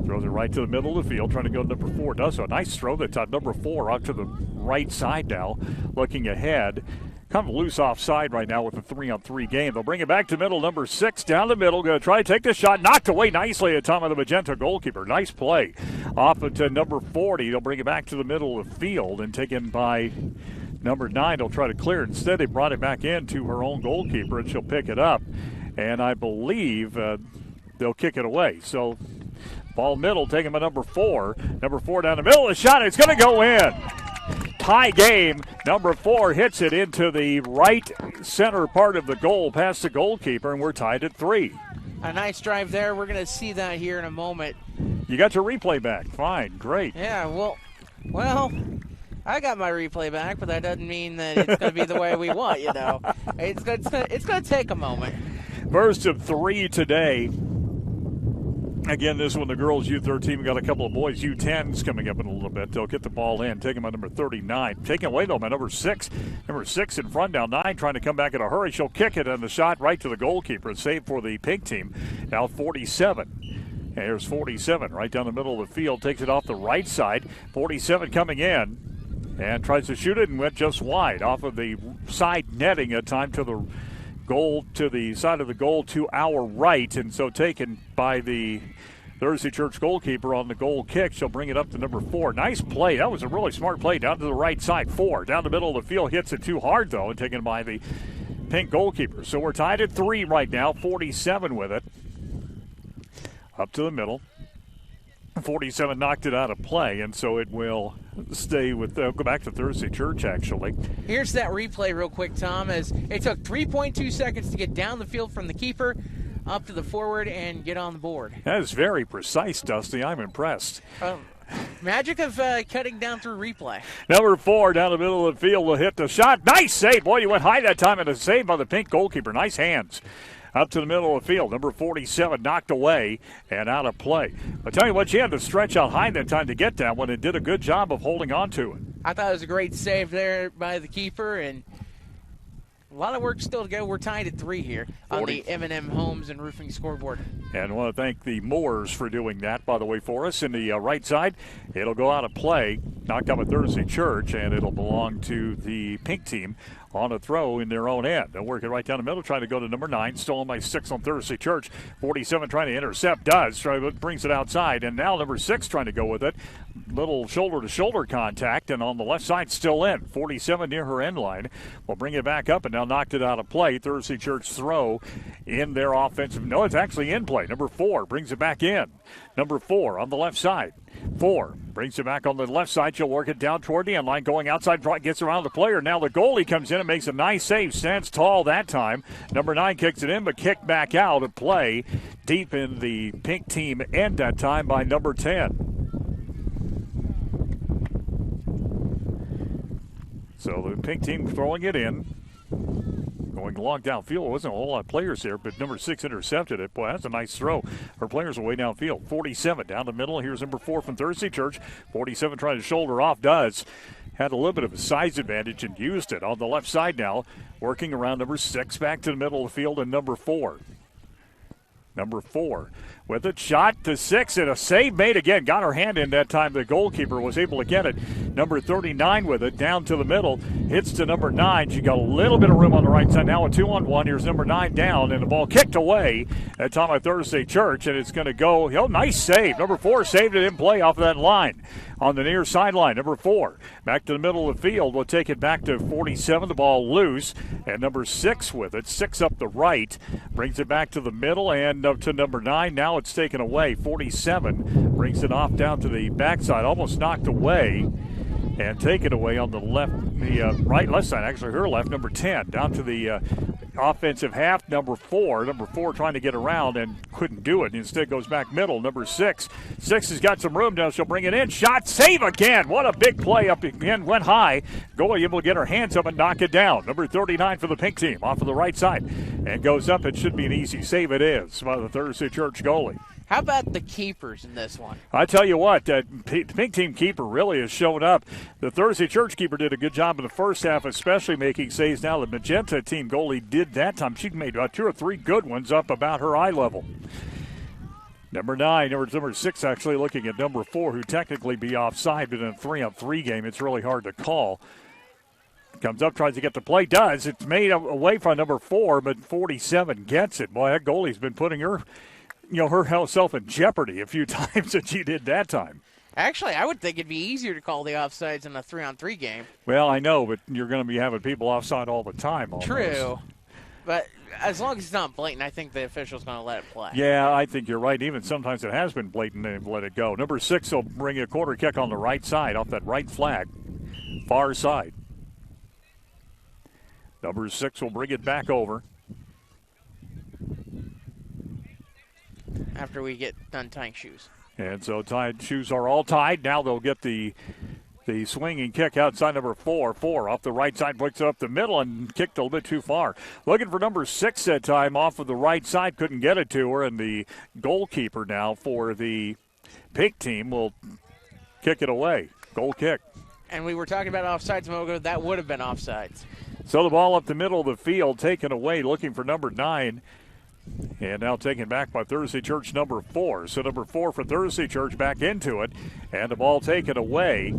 Throws it right to the middle of the field, trying to go to number 4. Does so. A nice throw that's on number 4 out to the right side now, looking ahead. Kind of loose offside right now with a 3-on-3 game. They'll bring it back to middle. Number 6 down the middle. Going to try to take the shot. Knocked away nicely at time of the Magenta goalkeeper. Nice play. Off to number 40. They'll bring it back to the middle of the field and taken by number 9. They'll try to clear it. Instead, they brought it back in to her own goalkeeper, and she'll pick it up. And I believe they'll kick it away. So ball middle taken by number 4. Number 4 down the middle of the shot. It's going to go in. Tie game. Number 4 hits it into the right center part of the goal past the goalkeeper, and we're tied at 3. A nice drive there. We're going to see that here in a moment. You got your replay back. Fine. Great. Yeah, well, I got my replay back, but that doesn't mean that it's going to be the way we want, you know. It's going to take a moment. First of 3 today. Again, this one, the girls U-13. We got a couple of boys U-10s coming up in a little bit. They'll get the ball in, taking by number 39. Taken away, though, by number 6. Number 6 in front, down 9, trying to come back in a hurry. She'll kick it, and the shot right to the goalkeeper. A save for the pink team. Now 47. And here's 47 right down the middle of the field. Takes it off the right side. 47 coming in and tries to shoot it and went just wide off of the side netting at time to the goal, to the side of the goal to our right, and so taken by the Thursday Church goalkeeper on the goal kick. She'll bring it up to number 4. Nice play. That was a really smart play down to the right side. 4 down the middle of the field. Hits it too hard, though, and taken by the pink goalkeeper. So we're tied at 3 right now. 47 with it. Up to the middle. 47 knocked it out of play, and so it will stay with, go back to Thursday Church, actually. Here's that replay real quick, Tom, as it took 3.2 seconds to get down the field from the keeper up to the forward and get on the board. That is very precise, Dusty. I'm impressed. Magic of cutting down through replay. Number 4 down the middle of the field will hit the shot. Nice save. Boy, you went high that time, and a save by the pink goalkeeper. Nice hands. Up to the middle of the field. Number 47 knocked away and out of play. I'll tell you what, she had to stretch out high that time to get that one and did a good job of holding on to it. I thought it was a great save there by the keeper, and a lot of work still to go. We're tied at 3 here on the M&M Homes and Roofing scoreboard. And I want to thank the Moors for doing that, by the way, for us. In the right side, it'll go out of play. Knocked out by Thursday Church, and it'll belong to the pink team on a throw in their own end. They'll work it right down the middle, trying to go to number 9. Stolen by 6 on Thursday Church. 47 trying to intercept, does. Brings it outside, and now number 6 trying to go with it. Little shoulder-to-shoulder contact, and on the left side, still in. 47 near her end line. Will bring it back up, and now knocked it out of play. Thursday Church throw in their offensive. No, it's actually in play. Number 4 brings it back in. Number 4 on the left side. 4 brings it back on the left side. She'll work it down toward the end line. Going outside, gets around the player. Now the goalie comes in and makes a nice save. Stands tall that time. Number 9 kicks it in, but kicked back out of play deep in the pink team end that time by number 10. So the pink team throwing it in. Going long downfield. There wasn't a whole lot of players here, but number 6 intercepted it. Boy, that's a nice throw. Her players are way downfield. 47 down the middle. Here's number 4 from Thursday Church. 47 trying to shoulder off. Does. Had a little bit of a size advantage and used it. On the left side now, working around number 6. Back to the middle of the field and number 4. Number 4 with it. Shot to 6 and a save made again. Got her hand in that time. The goalkeeper was able to get it. Number 39 with it. Down to the middle. Hits to number 9. She got a little bit of room on the right side. Now a 2-on-1. Here's number 9 down. And the ball kicked away at time of Thursday Church. And it's going to go. Oh, nice save. Number 4 saved it in play off of that line. on the near sideline. Number 4 back to the middle of the field. We'll take it back to 47. The ball loose, and number 6 with it. 6 up the right. Brings it back to the middle and up to number 9. Now it's taken away. 47 brings it off down to the backside. Almost knocked away. And taken away on the left, left side, actually her left, number 10, down to the offensive half, number 4. Number 4 trying to get around and couldn't do it. Instead goes back middle, number 6. 6 has got some room now, she'll bring it in. Shot, save again. What a big play up again, went high. Goalie able to get her hands up and knock it down. Number 39 for the pink team, off of the right side. And goes up, it should be an easy save, it is, by the Thursday Church goalie. How about the keepers in this one? I tell you what, that pink team keeper really has shown up. The Thursday Church keeper did a good job in the first half, especially making saves. Now the magenta team goalie did that time. She made 2 or 3 good ones up about her eye level. Number 9, number 6 actually looking at number 4, who technically be offside, but in a 3-on-3 game, it's really hard to call. Comes up, tries to get the play, does. It's made away from number 4, but 47 gets it. Boy, that goalie's been putting herself in jeopardy a few times that she did that time. Actually, I would think it'd be easier to call the offsides in a 3-on-3 game. Well, I know, but you're going to be having people offside all the time. Almost. True. But as long as it's not blatant, I think the official's going to let it play. Yeah, I think you're right. Even sometimes it has been blatant and let it go. Number 6 will bring a quarter kick on the right side off that right flag, far side. Number 6 will bring it back over. After we get done tying shoes. And so shoes are all tied. Now they'll get the swinging kick outside number 4. 4 off the right side, puts it up the middle and kicked a little bit too far. Looking for number 6 that time off of the right side. Couldn't get it to her. And the goalkeeper now for the pink team will kick it away. Goal kick. And we were talking about offsides a moment ago. That would have been offsides. So the ball up the middle of the field, taken away, looking for number 9. And now taken back by Thursday Church number 4. So number 4 for Thursday Church back into it. And the ball taken away.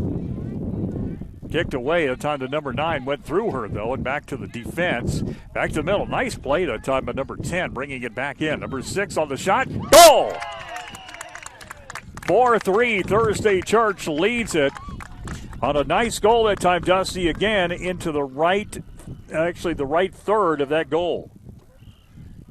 Kicked away at the time the number 9 went through her, though, and back to the defense. Back to the middle. Nice play that time by number 10, bringing it back in. Number 6 on the shot. Goal! 4-3. Thursday Church leads it on a nice goal that time, Dusty, again into the right third of that goal.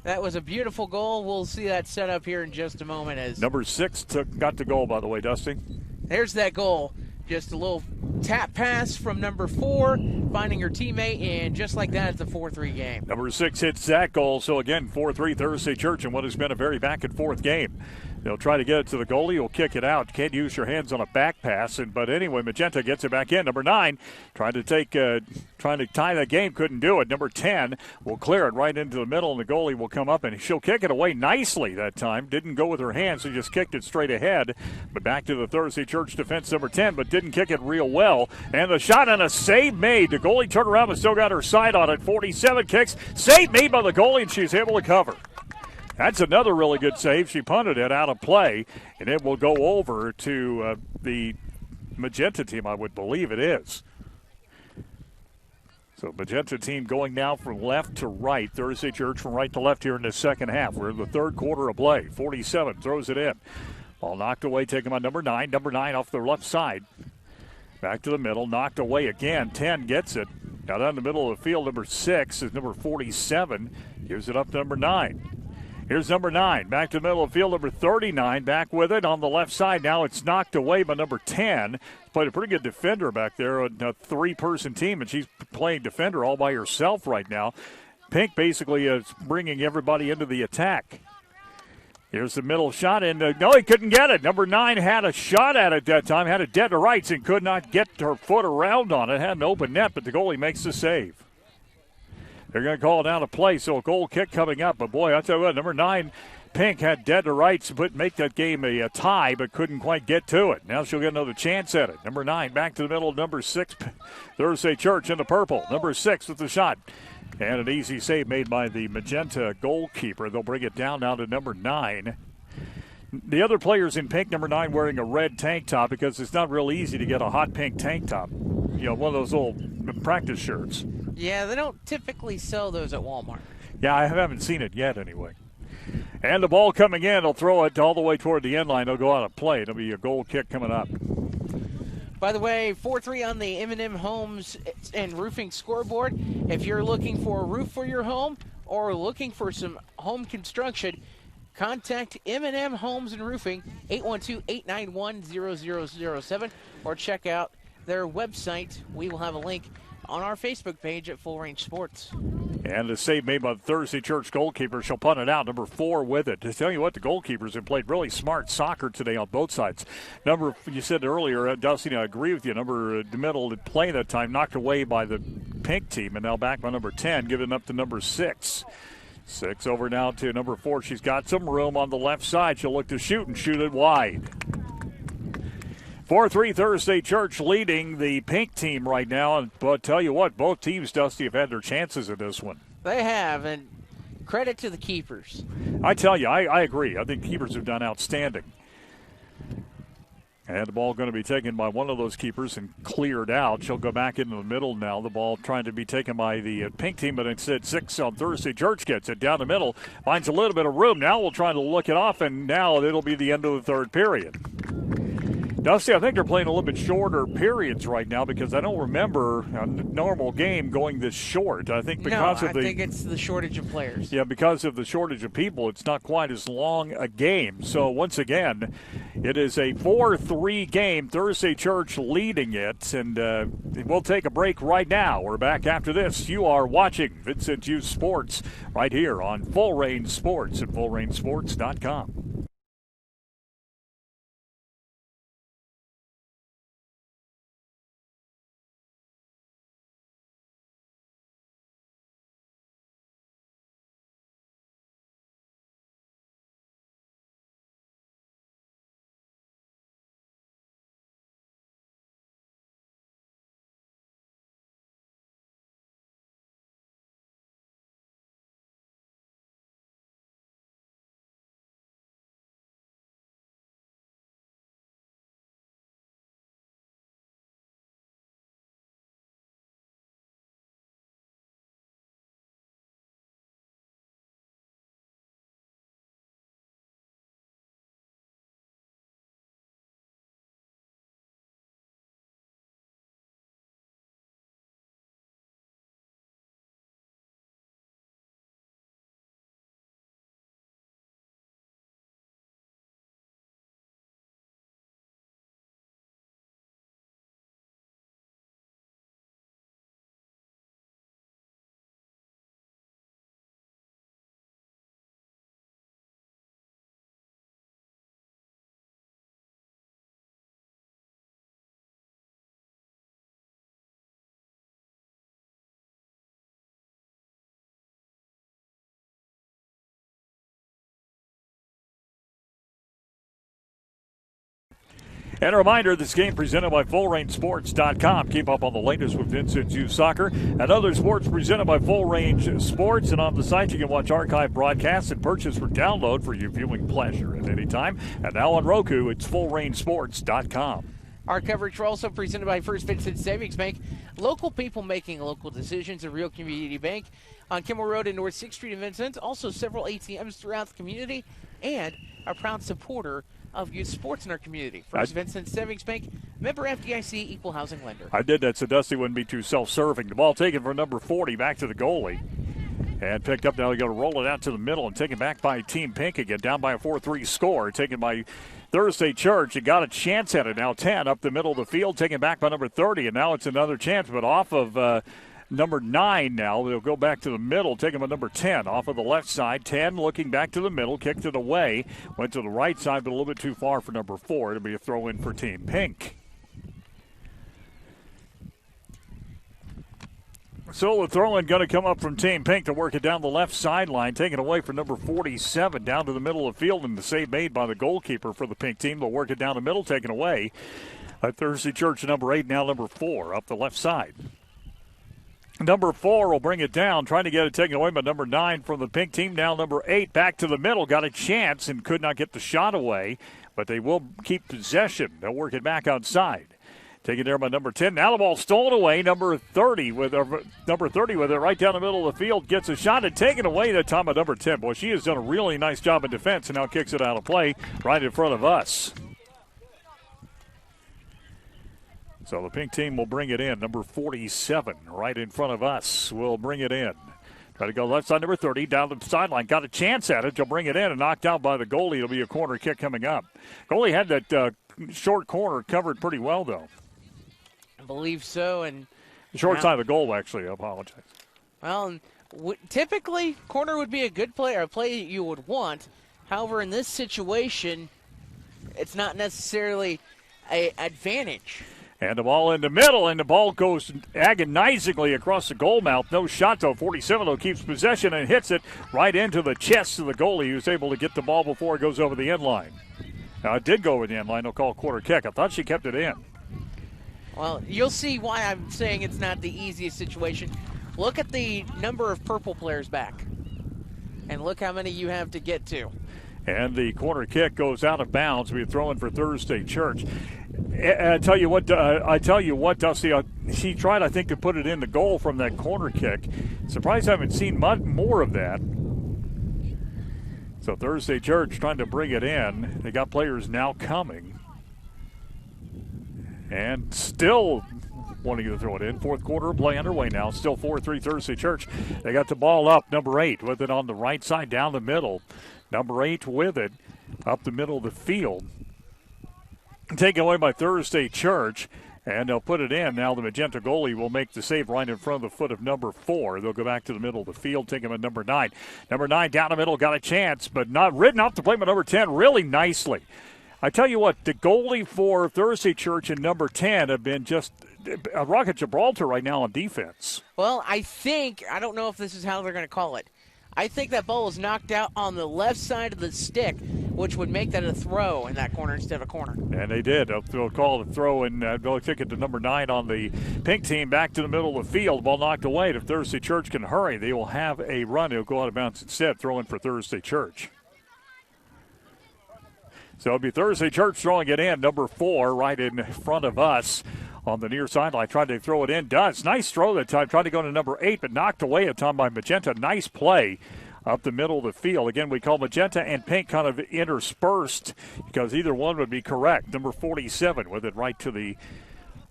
That was a beautiful goal. We'll see that set up here in just a moment. As number 6 got the goal, by the way, Dusty. There's that goal. Just a little tap pass from number 4, finding her teammate, and just like that, it's a 4-3 game. Number 6 hits that goal, so again, 4-3 Thursday Church in what has been a very back-and-forth game. They'll try to get it to the goalie. He'll kick it out. Can't use your hands on a back pass. But anyway, Magenta gets it back in. Number 9 trying to tie that game. Couldn't do it. Number 10 will clear it right into the middle, and the goalie will come up, and she'll kick it away nicely that time. Didn't go with her hands. She just kicked it straight ahead. But back to the Thursday Church defense, number 10, but didn't kick it real well. And the shot and a save made. The goalie turned around but still got her side on it. 47 kicks. Save made by the goalie, and she's able to cover. That's another really good save. She punted it out of play, and it will go over to the Magenta team, I would believe it is. So Magenta team going now from left to right. Thursday Church from right to left here in the second half. We're in the third quarter of play. 47 throws it in. Ball knocked away, taken by number 9. Number 9 off the left side. Back to the middle, knocked away again. 10 gets it. Now down the middle of the field, number 6 is number 47. Gives it up to number 9. Here's number 9. Back to the middle of the field, number 39. Back with it on the left side. Now it's knocked away by number 10. Played a pretty good defender back there, a 3-person team, and she's playing defender all by herself right now. Pink basically is bringing everybody into the attack. Here's the middle shot, and no, he couldn't get it. Number 9 had a shot at it that time, had it dead to rights, and could not get her foot around on it. Had an open net, but the goalie makes the save. They're going to call it down a play, so a goal kick coming up. But, boy, I tell you what, number 9, Pink, had dead to rights, but make that game a tie, but couldn't quite get to it. Now she'll get another chance at it. Number 9 back to the middle. Number 6, Thursday Church in the purple. Number 6 with the shot. And an easy save made by the Magenta goalkeeper. They'll bring it down now to number 9. The other players in pink, number 9 wearing a red tank top because it's not real easy to get a hot pink tank top. You know, one of those little practice shirts. Yeah, they don't typically sell those at Walmart. Yeah, I haven't seen it yet anyway. And the ball coming in, they'll throw it all the way toward the end line. They'll go out of play. It'll be a goal kick coming up. By the way, 4-3 on the M&M Homes and Roofing scoreboard. If you're looking for a roof for your home or looking for some home construction, contact M&M Homes and Roofing, 812-891-0007, or check out their website. We will have a link on our Facebook page at Full Range Sports. And the save made by the Thursday Church goalkeeper. She'll punt it out. Number 4 with it. To tell you what, the goalkeepers have played really smart soccer today on both sides. You said earlier, Dusty, I agree with you. The middle to play that time, knocked away by the pink team, and now back by number 10, giving up to number 6. 6 over now to number 4. She's got some room on the left side. She'll look to shoot and shoot it wide. 4-3 Thursday Church leading the pink team right now. But tell you what, both teams, Dusty, have had their chances in this one. They have, and credit to the keepers. I tell you, I agree. I think keepers have done outstanding. And the ball going to be taken by one of those keepers and cleared out. She'll go back into the middle now. The ball trying to be taken by the pink team, but instead 6 on Thursday Church gets it down the middle. Finds a little bit of room. Now we'll try to look it off, and now it'll be the end of the third period. Dusty, I think they're playing a little bit shorter periods right now because I don't remember a normal game going this short. I think because I think it's the shortage of players. Yeah, because of the shortage of people, it's not quite as long a game. So once again, it is a 4-3 game. Thursday Church leading it, and we'll take a break right now. We're back after this. You are watching Vincennes Youth Sports right here on Full Range Sports at FullRangeSports.com. And a reminder, this game presented by FullRangeSports.com. Keep up on the latest with Vincennes Youth Soccer and other sports presented by Full Range Sports. And on the site, you can watch archive broadcasts and purchase for download for your viewing pleasure at any time. And now on Roku, it's FullRangeSports.com. Our coverage are also presented by First Vincennes Savings Bank. Local people making local decisions, a real community bank on Kimmel Road and North 6th Street in Vincennes. Also several ATMs throughout the community and a proud supporter of youth sports in our community. First Vincennes Savings Bank, member FDIC, equal housing lender. I did that so Dusty wouldn't be too self-serving. The ball taken for number 40 back to the goalie. And picked up now. They're going to roll it out to the middle and taken back by Team Pink again, down by a 4-3 score. Taken by Thursday Church. It got a chance at it now. 10 up the middle of the field, taken back by number 30. And now it's another chance, but off of number 9 now. They'll go back to the middle, taking by number 10 off of the left side. 10 looking back to the middle, kicked it away. Went to the right side, but a little bit too far for number 4. It'll be a throw in for Team Pink. So the throw-in going to come up from Team Pink to work it down the left sideline, taken away for number 47 down to the middle of the field, and the save made by the goalkeeper for the Pink team. They'll work it down the middle, taken away by Thursday Church, number 8, now number 4, up the left side. Number 4 will bring it down, trying to get it taken away by number 9 from the Pink team. Now number 8 back to the middle, got a chance and could not get the shot away, but they will keep possession. They'll work it back outside. Taken there by number 10. Now the ball stolen away. Number 30 with it right down the middle of the field. Gets a shot and taken away that time by number 10. Boy, she has done a really nice job in defense and now kicks it out of play right in front of us. So the pink team will bring it in. Number 47 right in front of us will bring it in. Try to go left side, number 30, down the sideline. Got a chance at it. They'll bring it in and knocked out by the goalie. It'll be a corner kick coming up. Goalie had that short corner covered pretty well, though. I believe so. And short side of the goal, actually. I apologize. Well, typically, corner would be a good play, or a play that you would want. However, in this situation, it's not necessarily an advantage. And the ball in the middle, and the ball goes agonizingly across the goal mouth. No shot, though. 47, though, keeps possession and hits it right into the chest of the goalie, who's able to get the ball before it goes over the end line. Now, it did go over the end line. They'll call a quarter kick. I thought she kept it in. Well, you'll see why I'm saying it's not the easiest situation. Look at the number of purple players back, and look how many you have to get to. And the corner kick goes out of bounds. We're throwing for Thursday Church. I tell you what, Dusty. She tried, I think, to put it in the goal from that corner kick. Surprised I haven't seen more of that. So Thursday Church trying to bring it in. They got players now coming. And still wanting to throw it in. Fourth quarter of play underway now. Still 4-3 Thursday Church. They got the ball up. Number 8 with it on the right side down the middle. Number 8 with it up the middle of the field. Taken away by Thursday Church, and they'll put it in. Now the magenta goalie will make the save right in front of the foot of number 4. They'll go back to the middle of the field, take him at number 9. Number 9 down the middle, got a chance, but not ridden off to play by number 10 really nicely. I tell you what, the goalie for Thursday Church and number 10 have been just a rock at Gibraltar right now on defense. Well, I don't know if this is how they're going to call it. I think that ball was knocked out on the left side of the stick, which would make that a throw in that corner instead of a corner. And they did. They'll call it a throw, and they'll kick it to number 9 on the pink team back to the middle of the field. Ball knocked away. If Thursday Church can hurry, they will have a run. It'll go out of bounds instead, throwing for Thursday Church. So it'll be Thursday Church throwing it in. Number 4 right in front of us on the near sideline. Tried to throw it in. Does. Nice throw that time. Tried to go to number 8, but knocked away a time by Magenta. Nice play up the middle of the field. Again, we call Magenta and Pink kind of interspersed because either one would be correct. Number 47 with it right to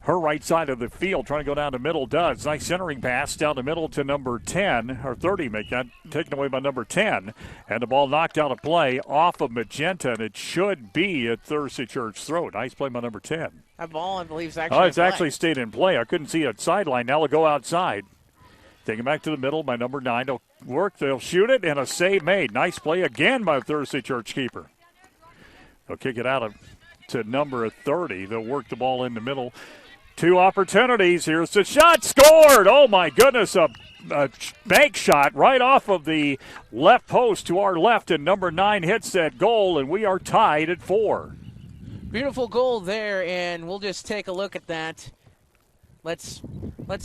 her right side of the field, trying to go down the middle. Does. Nice centering pass down the middle to number 10, or 30, make that, taken away by number 10. And the ball knocked out of play off of Magenta, and it should be at Thursday Church throw. Nice play by number 10. That ball, I believe, is actually it's actually stayed in play. I couldn't see it sideline. Now they'll go outside. Take it back to the middle by number 9. They'll work. They'll shoot it, and a save made. Nice play again by the Thursday Church keeper. They'll kick it out to number 30. They'll work the ball in the middle. 2 opportunities. Here's the shot. Scored! Oh, my goodness. A bank shot right off of the left post to our left, and number 9 hits that goal, and we are tied at 4. Beautiful goal there, and we'll just take a look at that. Let's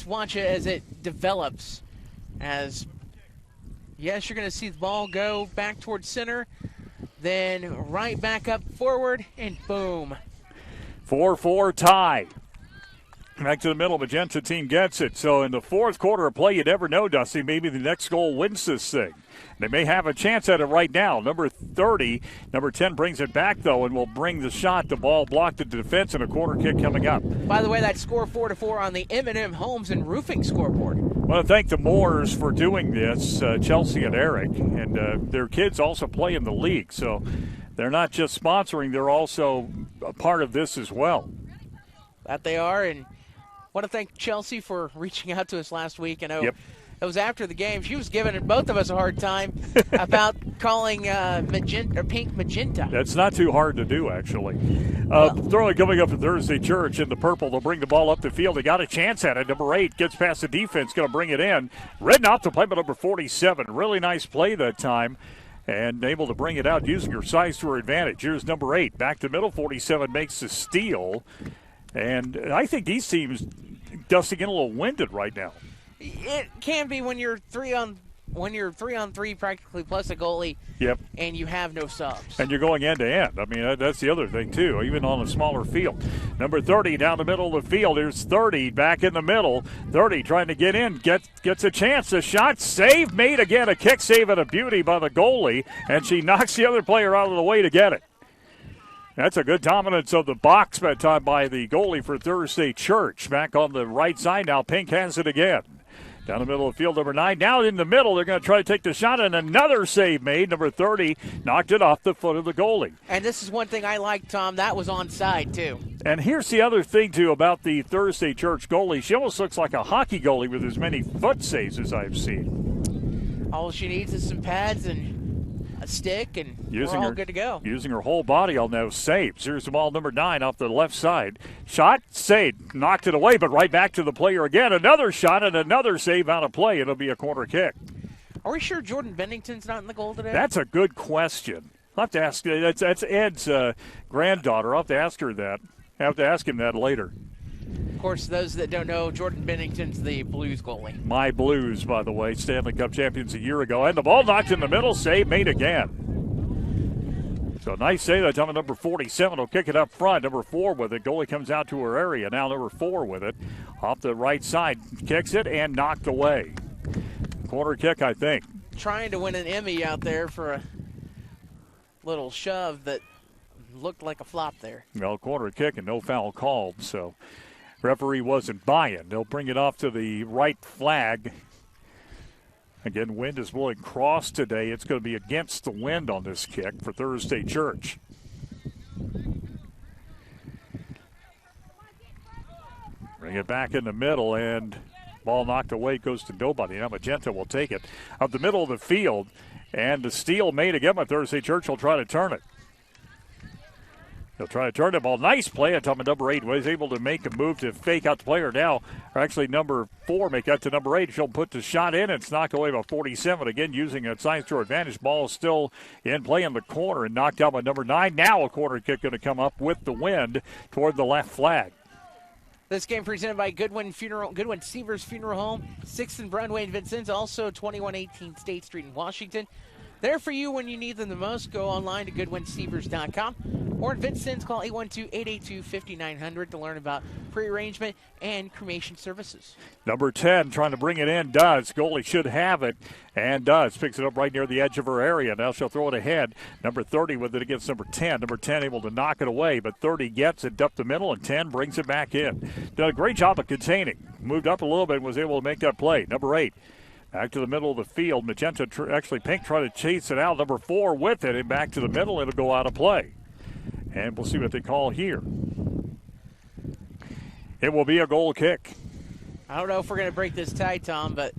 watch it as it develops. Yes, you're going to see the ball go back towards center, then right back up forward, and boom. 4-4 tie. Back to the middle, Magenta team gets it. So in the fourth quarter of play, you never know, Dusty. Maybe the next goal wins this thing. They may have a chance at it right now. Number 30, number 10 brings it back, though, and will bring the shot. The ball blocked at the defense and a corner kick coming up. By the way, that score 4-4 on the M&M Homes and Roofing scoreboard. I want to thank the Moores for doing this, Chelsea and Eric. And their kids also play in the league. So they're not just sponsoring, they're also a part of this as well. That they are, and I want to thank Chelsea for reaching out to us last week. I know it was after the game. She was giving both of us a hard time about calling pink magenta. That's not too hard to do, actually. Throwing coming up at Thursday Church in the purple. They'll bring the ball up the field. They got a chance at it. Number 8 gets past the defense, going to bring it in. Ridden off to play by number 47. Really nice play that time. And able to bring it out using her size to her advantage. Here's number 8. Back to middle. 47 makes the steal. And I think these teams just getting a little winded right now. It can be when you're 3-on-3 practically plus a goalie. Yep. And you have no subs. And you're going end to end. I mean, that's the other thing too, even on a smaller field. Number 30 down the middle of the field. Here's 30 back in the middle. 30 trying to get in, gets a chance. A shot, save made again. A kick save and a beauty by the goalie, and she knocks the other player out of the way to get it. That's a good dominance of the box that time by the goalie for Thursday Church. Back on the right side now. Pink has it again. Down the middle of field, number 9. Now in the middle, they're going to try to take the shot, and another save made. Number 30 knocked it off the foot of the goalie. And this is one thing I like, Tom. That was onside, too. And here's the other thing, too, about the Thursday Church goalie. She almost looks like a hockey goalie with as many foot saves as I've seen. All she needs is some pads and a stick, and we're all good to go. Using her whole body on those saves. Here's the ball, number 9, off the left side. Shot, saved, knocked it away, but right back to the player again. Another shot and another save out of play. It'll be a corner kick. Are we sure Jordan Bennington's not in the goal today? That's a good question. I'll have to ask. That's Ed's granddaughter. I'll have to ask her that. I have to ask him that later. Of course, those that don't know, Jordan Bennington's the Blues goalie. My Blues, by the way, Stanley Cup champions a year ago. And the ball knocked in the middle, save made again. So nice save that time. Number 47 will kick it up front. Number 4 with it. Goalie comes out to her area. Now number 4 with it. Off the right side, kicks it and knocked away. Corner kick, I think. Trying to win an Emmy out there for a little shove that looked like a flop there. Well, corner kick and no foul called, so referee wasn't buying. They'll bring it off to the right flag. Again, wind is blowing cross today. It's going to be against the wind on this kick for Thursday Church. Bring it back in the middle, and ball knocked away, goes to nobody. Now Magenta will take it up the middle of the field, and the steal made again by Thursday Church. Will try to turn it. They'll try to turn the ball. Nice play on top of number 8. Was able to make a move to fake out the player now. Or actually, number 4 make that to number 8. She'll put the shot in. It's knocked away by 47. Again, using a size to her advantage. Ball is still in play in the corner and knocked out by number 9. Now a corner kick going to come up with the wind toward the left flag. This game presented by Goodwin Seavers Funeral Home, 6th and Broadway in Vincennes, also 2118 State Street in Washington. There for you when you need them the most. Go online to GoodwinSeavers.com or in Vincennes, call 812-882-5900 to learn about pre-arrangement and cremation services. Number 10 trying to bring it in, does. Goalie should have it, and does. Picks it up right near the edge of her area. Now she'll throw it ahead. Number 30 with it against number 10. Number 10 able to knock it away, but 30 gets it up the middle, and 10 brings it back in. Done a great job of containing. Moved up a little bit and was able to make that play. Number 8. Back to the middle of the field. Magenta, Pink tried to chase it out. Number 4 with it, and back to the middle. It'll go out of play. And we'll see what they call here. It will be a goal kick. I don't know if we're going to break this tie, Tom, but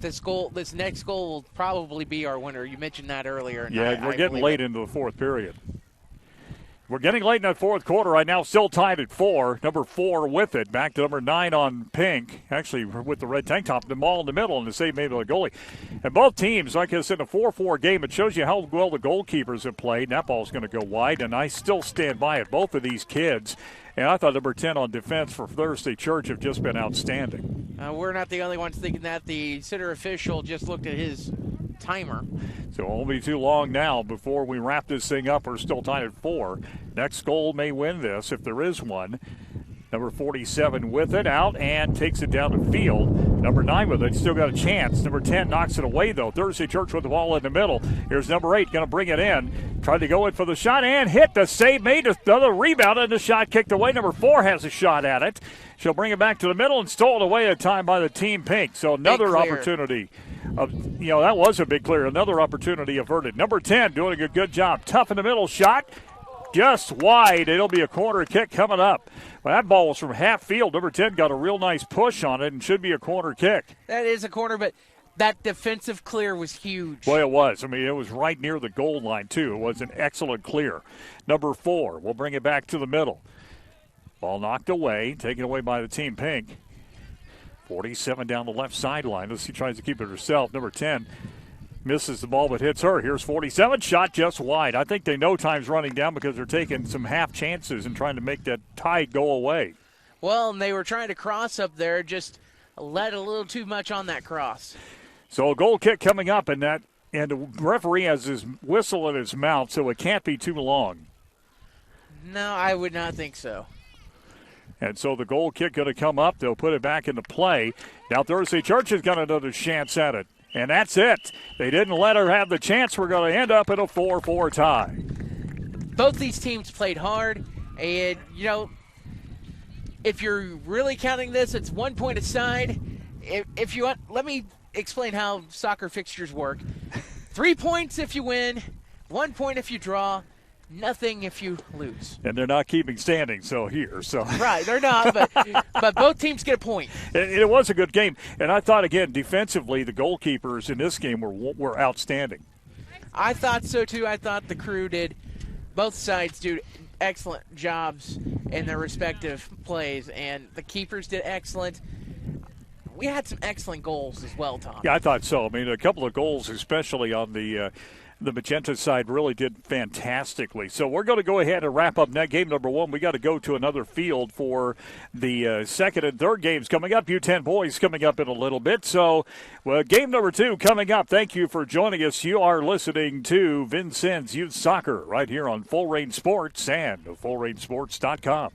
this next goal will probably be our winner. You mentioned that earlier. Yeah, we're getting late into the fourth period. We're getting late in that fourth quarter right now, still tied at 4. Number 4 with it. Back to number 9 on Pink, actually with the red tank top. The ball in the middle and the save made by the goalie. And both teams, like I said, in a 4-4 game, it shows you how well the goalkeepers have played. And that ball's going to go wide, and I still stand by it. Both of these kids, and I thought number 10 on defense for Thursday Church have just been outstanding. We're not the only ones thinking that. The center official just looked at his timer. So it won't be too long now before we wrap this thing up. We're still tied at 4. Next goal may win this if there is one. Number 47 with it out and takes it down the field. Number 9 with it, still got a chance. Number 10 knocks it away though. Thursday Church with the ball in the middle. Here's number 8 going to bring it in. Tried to go in for the shot and hit. The save made, another rebound, and the shot kicked away. Number 4 has a shot at it. She'll bring it back to the middle and stole it away at a time by the team Pink. So another opportunity. That was a big clear. Another opportunity averted. Number 10 doing a good job. Tough in the middle shot. Just wide. It'll be a corner kick coming up. Well, that ball was from half field. Number 10 got a real nice push on it and should be a corner kick. That is a corner, but that defensive clear was huge. Boy, it was. I mean, it was right near the goal line, too. It was an excellent clear. Number 4 will bring it back to the middle. Ball knocked away, taken away by the team Pink. 47 down the left sideline as she tries to keep it herself. Number 10 misses the ball but hits her. Here's 47, shot just wide. I think they know time's running down because they're taking some half chances and trying to make that tie go away. Well, and they were trying to cross up there, just let a little too much on that cross. So a goal kick coming up, and the referee has his whistle in his mouth, so it can't be too long. No, I would not think so. And so the goal kick going to come up. They'll put it back into play. Now Thursday Church has got another chance at it. And that's it. They didn't let her have the chance. We're going to end up in a 4-4 tie. both these teams played hard, and, if you're really counting this, it's 1 point aside. If you want, let me explain how soccer fixtures work. 3 points if you win, 1 point if you draw, nothing if you lose. And they're not keeping standing, so. Right, they're not, but both teams get a point. It was a good game. And I thought, again, defensively, the goalkeepers in this game were outstanding. I thought so, too. I thought the crew did, both sides do excellent jobs in their respective plays, and the keepers did excellent. We had some excellent goals as well, Tom. Yeah, I thought so. I mean, a couple of goals, especially on the Magenta side, really did fantastically. So we're going to go ahead and wrap up that game number 1. We got to go to another field for the second and third games coming up. U-10 boys coming up in a little bit. So, game number 2 coming up. Thank you for joining us. You are listening to Vincennes Youth Soccer right here on Full Range Sports and FullRangeSports.com.